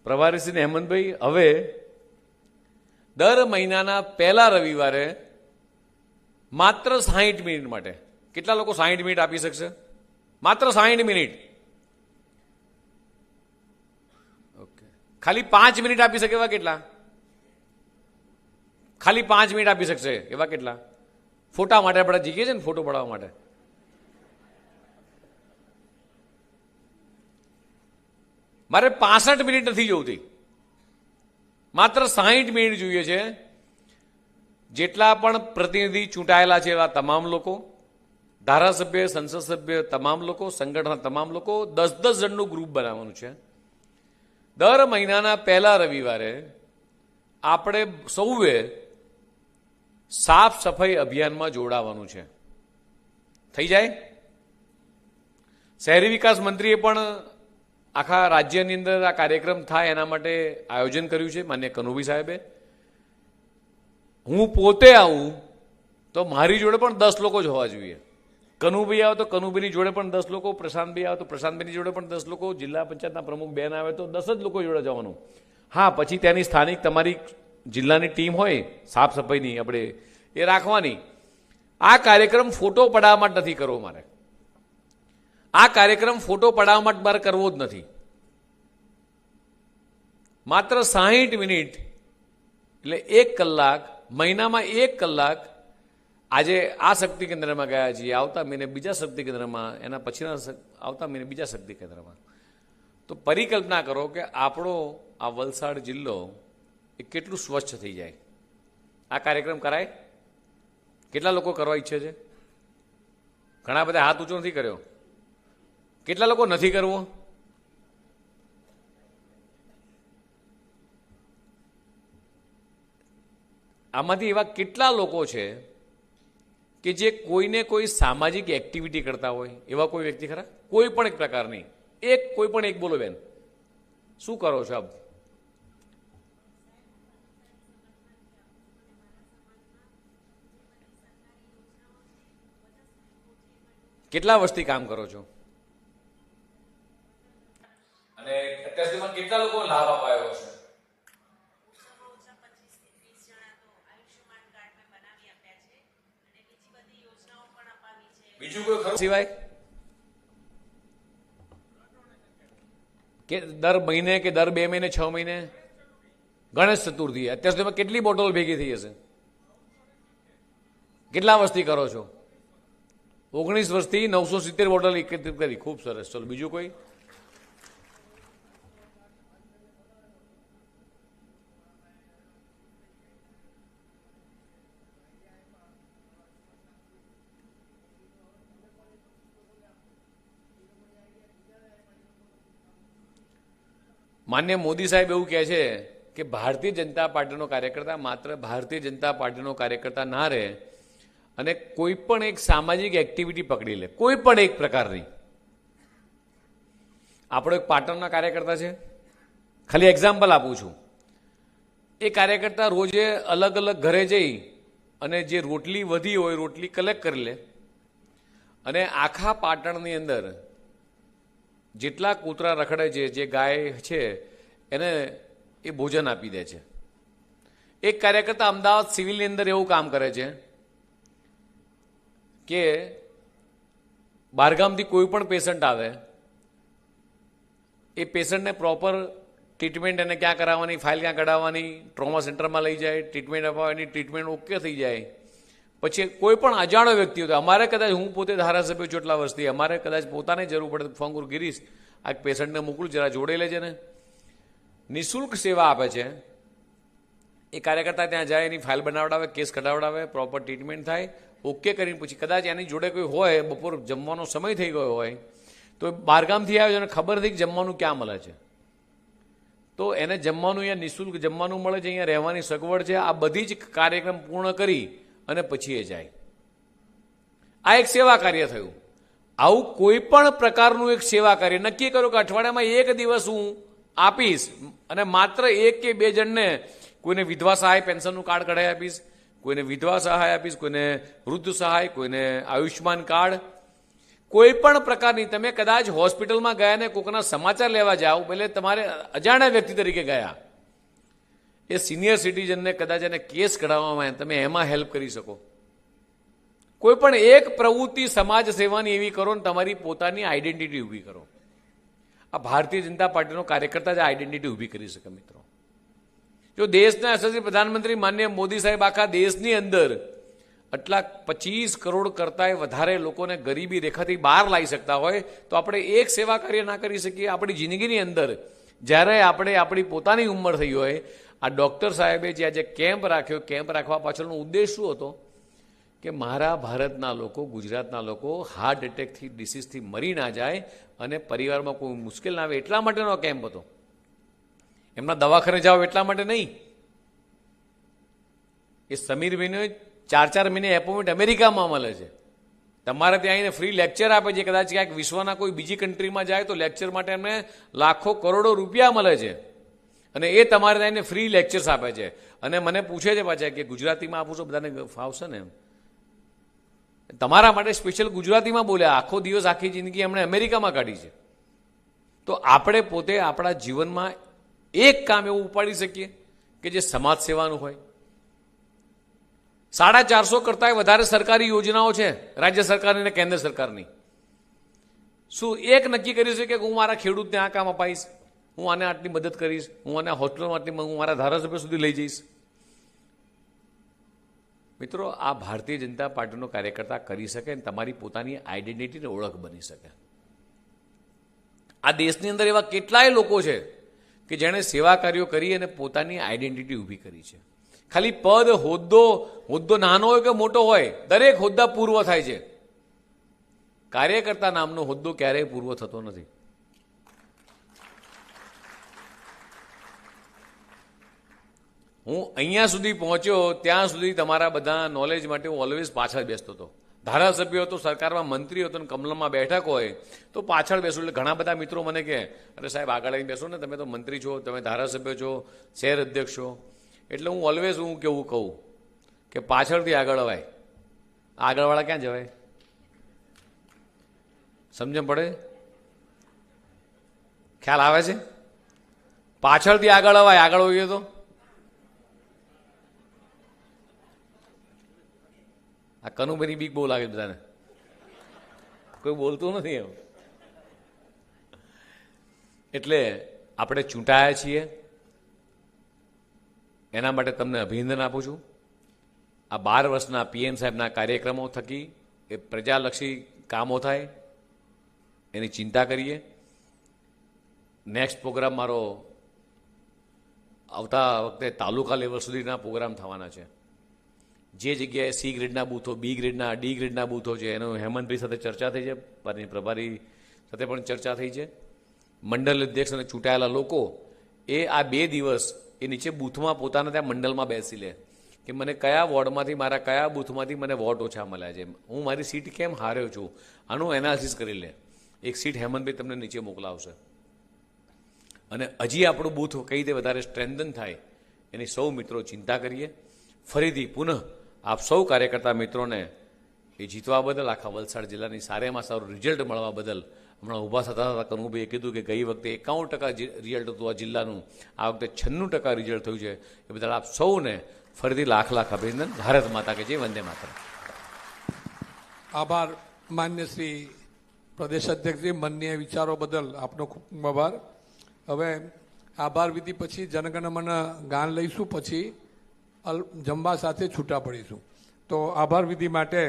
પ્રભારીસિંહ હેમંતભાઈ, હવે દર મહિનાના પહેલા રવિવારે માત્ર 60 મિનિટ માટે કેટલા લોકો 60 મિનિટ આપી શકશે? માત્ર 60 મિનિટ. ઓકે. ખાલી 5 મિનિટ આપી શકે એવા કેટલા? ખાલી 5 મિનિટ આપી શકશે એવા કેટલા? ફોટા માટે આપણે જીગીએ છીએ ને, ફોટો પડાવવા માટે. મારે 65 મિનિટ નથી જોઈતી, માત્ર 60 મિનિટ જોઈએ છે. જેટલા પણ પ્રતિનિધિ ચૂંટાયેલા છે એવા તમામ લોકો, ધારાસભ્ય, સંસદ સભ્ય, તમામ લોકો, સંગઠનના તમામ લોકો, 10-10 જણનું ગ્રુપ બનાવવાનું છે. દર મહિનાના પહેલા રવિવારે આપણે સૌએ સાફ સફાઈ અભિયાનમાં જોડાવાનું છે. થઈ જાય? શહેરી વિકાસ મંત્રીએ પણ આખા રાજ્યની અંદર આ કાર્યક્રમ થાય એના માટે આયોજન કર્યું છે માનનીય કનુભાઈ સાહેબે. હું પોતે આવું તો મારી જોડે પણ 10 લોકો જ હોવા જોઈએ. કનુભાઈ આવે તો કનુભાઈની જોડે પણ 10 લોકો, પ્રશાંતભાઈ આવે તો પ્રશાંતભાઈની જોડે પણ 10 લોકો, જિલ્લા પંચાયતના પ્રમુખ બેન આવે તો 10 જ લોકો જોડે જવાનું. હા, પછી ત્યાંની સ્થાનિક તમારી જિલ્લાની ટીમ હોય સાફ સફાઈની, આપણે એ રાખવાની. આ કાર્યક્રમ ફોટો પડાવવા માટે નથી કરવો મારે. આ કાર્યક્રમ ફોટો પડાવવા માટે મારે કરવો જ નથી. માત્ર 60 મિનિટ એટલે 1 કલાક, મહિનામાં 1 કલાક. આજે આ શક્તિ કેન્દ્રમાં ગયા છીએ, આવતા મહિને બીજા શક્તિ કેન્દ્રમાં, એના પછીના આવતા મહિને બીજા શક્તિ કેન્દ્રમાં. તો પરિકલ્પના કરો કે આપણો આ વલસાડ જિલ્લો એ કેટલું સ્વચ્છ થઈ જાય. આ કાર્યક્રમ કરાય? કેટલા લોકો કરવા ઈચ્છે છે? ઘણા બધા હાથ ઊંચો નથી કર્યો. કેટલા લોકો નથી કરવો? આમાંથી એવા કેટલા લોકો છે કે જે કોઈને કોઈ સામાજિક એક્ટિવિટી કરતા હોય? એવા કોઈ વ્યક્તિ ખરા? કોઈ પણ એક પ્રકારની, કોઈ પણ એક બોલો બેન, શું કરો છો આપ? કેટલા વર્ષથી કામ કરો છો અને અત્યાર સુધીમાં કેટલા લોકો લાભ અપાયો છે? બીજું કોઈ ખરું સિવાય કે દર મહિને કે દર 2 મહિને 6 મહિને? ગણેશ ચતુર્થી અત્યાર સુધીમાં કેટલી બોટલ ભેગી થઈ હશે? કેટલા વર્ષથી કરો છો? 19 વર્ષથી 970 બોટલ એકત્રિત કરી. ખૂબ સરસ. ચલો બીજું કોઈ? માન્ય મોદી સાહેબ એવું કહે છે કે ભારતીય જનતા પાર્ટીનો કાર્યકર્તા માત્ર ભારતીય જનતા પાર્ટીનો કાર્યકર્તા ના રહે અને કોઈ પણ એક સામાજિક એક્ટિવિટી પકડી લે, કોઈ પણ એક પ્રકારની. આપણો એક પાટણના કાર્યકર્તા છે, ખાલી એક્ઝામ્પલ આપું છું. એ કાર્યકર્તા રોજે અલગ અલગ ઘરે જઈ અને જે રોટલી વધી હોય રોટલી કલેક્ટ કરી લે અને આખા પાટણની અંદર જેટલા કૂતરા રખડે છે, જે ગાય છે, એને એ ભોજન આપી દે છે. એક કાર્યકર્તા અમદાવાદ સિવિલની અંદર એવું કામ કરે છે કે બહારગામથી કોઈ પણ પેશન્ટ આવે એ પેશન્ટને પ્રોપર ટ્રીટમેન્ટ એને ક્યાં કરાવવાની, ફાઇલ ક્યાં કઢાવવાની, ટ્રોમા સેન્ટરમાં લઈ જાય, ટ્રીટમેન્ટ અપાવવાની, ટ્રીટમેન્ટ ઓકે થઈ જાય. પછી કોઈ પણ અજાણ્યો વ્યક્તિ હતો, અમારે કદાચ, હું પોતે ધારાસભ્ય છું એટલા વર્ષથી, અમારે કદાચ પોતાને જરૂર પડે તો ફોન કરું, ગિરીશ આ પેશન્ટને મોકલું, જરા જોડે લેજે ને. નિઃશુલ્ક સેવા આપે છે. એ કાર્યકર્તા ત્યાં જાય, એની ફાઇલ બનાવડાવે, કેસ કઢાવડાવે, પ્રોપર ટ્રીટમેન્ટ થાય, ઓકે કરીને પછી કદાચ એની જોડે કોઈ હોય, બપોર જમવાનો સમય થઈ ગયો હોય તો બહારગામથી આવ્યો અને ખબર નથી કે જમવાનું ક્યાં મળે છે, તો એને જમવાનું અહીંયા નિઃશુલ્ક જમવાનું મળે છે, અહીંયા રહેવાની સગવડ છે. આ બધી જ કાર્યક્રમ પૂર્ણ કરી અને પછી એ જાય. આ એક સેવા કાર્ય થયું. આવું કોઈ પણ પ્રકારનું એક સેવા કાર્ય નક્કી કરો કે અઠવાડિયામાં એક દિવસ હું આપીશ અને માત્ર 1 કે 2 જણને, કોઈને વિધવા સહાય પેન્શનનું કાર્ડ કઢાવી આપીશ, કોઈને વિધવા સહાય આપીશ, કોઈને વૃદ્ધ સહાય, કોઈને આયુષ્યમાન કાર્ડ, કોઈ પણ પ્રકારની. તમે કદાચ હોસ્પિટલમાં ગયા ને કોઈકના સમાચાર લેવા જાઓ, પહેલે તમારે અજાણ્યા વ્યક્તિ તરીકે ગયા, એ સિનિયર સિટીઝનને કદાચ એને કેસ કઢાવવામાં આવે, તમે એમાં હેલ્પ કરી શકો. કોઈ પણ એક પ્રવૃત્તિ સમાજ સેવાની એવી કરો ને તમારી પોતાની આઈડેન્ટિટી ઊભી કરો. આ ભારતીય જનતા પાર્ટીનો કાર્યકર્તા જ આઈડેન્ટિટી ઊભી કરી શકે. મિત્રો, જો દેશના યશસ્વી પ્રધાનમંત્રી માનનીય મોદી સાહેબ આખા દેશની અંદર આટલા 25 કરોડ કરતાંય વધારે લોકોને ગરીબી રેખાથી બહાર લાવી શકતા હોય તો આપણે એક સેવા કાર્ય ના કરી શકીએ? આપણી જિંદગીની અંદર જ્યારે આપણે આપણી પોતાની ઉંમર થઈ હોય, આ ડૉક્ટર સાહેબે જે આજે કેમ્પ રાખ્યો, કેમ્પ રાખવા પાછળનો ઉદ્દેશ શું હતો કે મારા ભારતના લોકો, ગુજરાતના લોકો હાર્ટ એટેકથી, ડિસીઝથી મરી ના જાય અને પરિવારમાં કોઈ મુશ્કેલ ના આવે, એટલા માટેનો કેમ્પ હતો. એમના દવાખાને જાઓ એટલા માટે નહીં. એ સમીરભાઈને 4 મહિને એપોઇન્ટમેન્ટ અમેરિકામાં મળે છે. તમારે ત્યાં આવીને ફ્રી લેક્ચર આપે છે. કદાચ ક્યાંક વિશ્વના કોઈ બીજી કન્ટ્રીમાં જાય તો લેક્ચર માટે એમને લાખો કરોડો રૂપિયા મળે છે અને એ તમારે ત્યાં આવીને ફ્રી લેક્ચર્સ આપે છે. અને મને પૂછે છે પાછા કે ગુજરાતીમાં આપું છો, બધાને ફાવશે ને? તમારા માટે સ્પેશિયલ ગુજરાતીમાં બોલ્યા. આખો દિવસ, આખી જિંદગી એમણે અમેરિકામાં કાઢી છે. તો આપણે પોતે આપણા જીવનમાં એક કામ એવું ઉપાડી શકીએ કે જે સમાજ સેવાનું હોય. 450 કરતાંય વધારે સરકારી યોજનાઓ છે, રાજ્ય સરકારની અને કેન્દ્ર સરકારની. શું એક નક્કી કરી છે કે હું મારા ખેડૂતને આ કામ અપાઈશ, હું આને આટલી મદદ કરીશ, હું આને હોસ્પિટલમાં આટલી, હું મારા ધારાસભ્ય સુધી લઈ જઈશ? મિત્રો, આ ભારતીય જનતા પાર્ટીનો કાર્યકર્તા કરી શકે અને તમારી પોતાની આઈડેન્ટિટીને ઓળખ બની શકે. આ દેશની અંદર એવા કેટલાય લોકો છે કે જેણે સેવા કાર્યો કરી અને પોતાની આઈડેન્ટિટી ઊભી કરી છે. ખાલી પદ, હોદ્દો નાનો હોય કે મોટો હોય, દરેક હોદ્દા પૂર્વ થાય છે. કાર્યકર્તા નામનો હોદ્દો ક્યારેય પૂર્વ થતો નથી. હું અહીંયા સુધી પહોંચ્યો ત્યાં સુધી તમારા બધા નોલેજ માટે હું ઓલવેઝ પાછળ બેસતો હતો. ધારાસભ્ય હતો, સરકારમાં મંત્રી હતો, કમલમમાં બેઠક હોય તો પાછળ બેસો. એટલે ઘણા બધા મિત્રો મને કહે, અરે સાહેબ આગળ આવીને બેસો ને, તમે તો મંત્રી છો, તમે ધારાસભ્ય છો, શહેર અધ્યક્ષ છો. એટલે હું ઓલવેઝ કેવું કહું કે પાછળથી આગળ અવાય, આગળવાળા ક્યાં જવાય? સમજણ પડે? ખ્યાલ આવે છે? પાછળથી આગળ અવાય, આગળ હોઈએ તો આ કનુભાઈની બીક બહુ લાગે બધાને, કોઈ બોલતું નથી એમ. એટલે આપણે ચૂંટાયા છીએ, એના માટે તમને અભિનંદન આપું છું. આ 12 વર્ષના પીએમ સાહેબના કાર્યક્રમો થકી એ પ્રજાલક્ષી કામો થાય એની ચિંતા કરીએ. નેક્સ્ટ પ્રોગ્રામ મારો આવતા વખતે તાલુકા લેવલ સુધીના પ્રોગ્રામ થવાના છે. જે જગ્યાએ સી ગ્રેડના બૂથો, બી ગ્રેડના, ડી ગ્રેડના બૂથો છે એનો હેમંતભાઈ સાથે ચર્ચા થઈ છે, પ્રભારી સાથે પણ ચર્ચા થઈ છે. મંડળ અધ્યક્ષ અને ચૂંટાયેલા લોકો એ આ 2 દિવસ એ નીચે બૂથમાં પોતાના ત્યાં મંડળમાં બેસી લે કે મને કયા વોર્ડમાંથી, મારા કયા બૂથમાંથી મને વોટ ઓછા મળ્યા છે, હું મારી સીટ કેમ હાર્યો છું, આનું એનાલિસિસ કરી લે. એક સીટ હેમંતભાઈ તમને નીચે મોકલાવશે. અને હજી આપણું બૂથ કઈ રીતે વધારે સ્ટ્રેન્થન થાય એની સૌ મિત્રો ચિંતા કરીએ. ફરીથી પુનઃ આપ સૌ કાર્યકર્તા મિત્રોને એ જીતવા બદલ, આખા વલસાડ જિલ્લાની સારામાં સારું રિઝલ્ટ મળવા બદલ, હમણાં ઊભા થતા કનુભાઈએ કીધું કે ગઈ વખતે 51% રિઝલ્ટ હતું આ જિલ્લાનું, આ વખતે 96% રિઝલ્ટ થયું છે. એ બદલ આપ સૌને ફરીથી લાખ લાખ અભિનંદન. ભારત માતા કે જય, વંદે માતરમ. આભાર માન્ય શ્રી પ્રદેશ અધ્યક્ષજી, માન્ય વિચારો બદલ આપનો ખૂબ ખૂબ આભાર. હવે આભાર વિધિ પછી જનગણ મન ગાન લઈશું, પછી જમવા સાથે છૂટા પડીશું. તો આભાર વિધિ માટે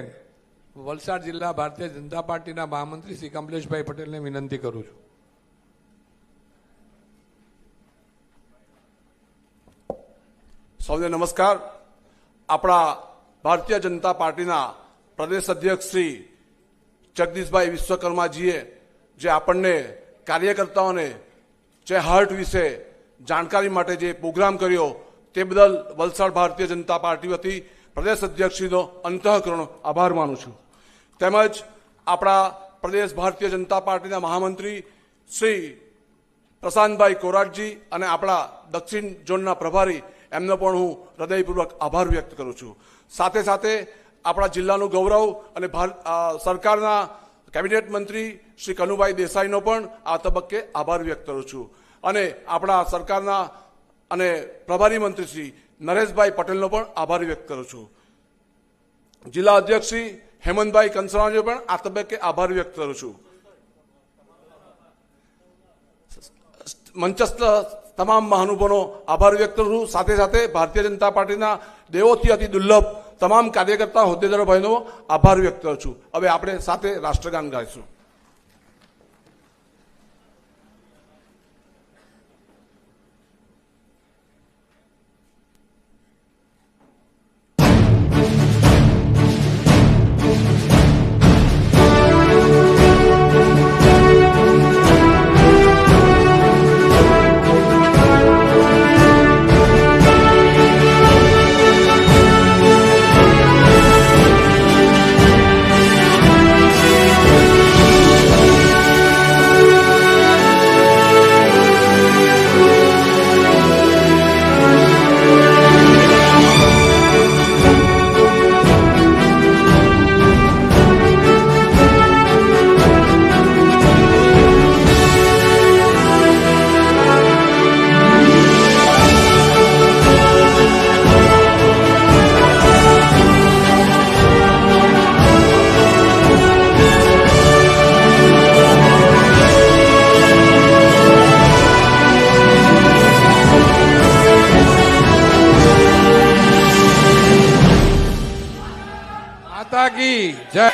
વલસાડ જિલ્લા ભારતીય જનતા પાર્ટીના મહામંત્રી શ્રી કમલેશભાઈ પટેલને વિનંતી કરું છું. સૌને નમસ્કાર. આપણા ભારતીય જનતા પાર્ટીના પ્રદેશ અધ્યક્ષ શ્રી જગદીશભાઈ વિશ્વકર્માજીએ જે આપણને કાર્યકર્તાઓને જે હાર્ટ વિશે જાણકારી માટે જે પ્રોગ્રામ કર્યો તે બદલ વલસાડ ભારતીય જનતા પાર્ટી વતી પ્રદેશ અધ્યક્ષશ્રીનો અંતઃકરણ આભાર માનું છું. તેમજ આપણા પ્રદેશ ભારતીય જનતા પાર્ટીના મહામંત્રી શ્રી પ્રશાંતભાઈ કોરાટજી અને આપણા દક્ષિણ ઝોનના પ્રભારી એમનો પણ હું હૃદયપૂર્વક આભાર વ્યક્ત કરું છું. સાથે સાથે આપણા જિલ્લાનું ગૌરવ અને સરકારના કેબિનેટ મંત્રી શ્રી કનુભાઈ દેસાઈનો પણ આ તબક્કે આભાર વ્યક્ત કરું છું. અને આપણા સરકારના અને પ્રભારી મંત્રી શ્રી નરેશભાઈ પટેલનો પણ આભાર વ્યક્ત કરું છું. જિલ્લા અધ્યક્ષ શ્રી હેમંતભાઈ કંસરાણીનો પણ આ તબક્કે આભાર વ્યક્ત કરું છું. મંચસ્થ તમામ મહાનુભાવોનો આભાર વ્યક્ત કરું છું. સાથે સાથે ભારતીય જનતા પાર્ટીના દેવોથી અતિ દુર્લભ તમામ કાર્યકર્તા હોદ્દેદારો ભાઈનો આભાર વ્યક્ત કરું છું. હવે આપણે સાથે રાષ્ટ્રગાન ગાઈશું. માતા કી જય.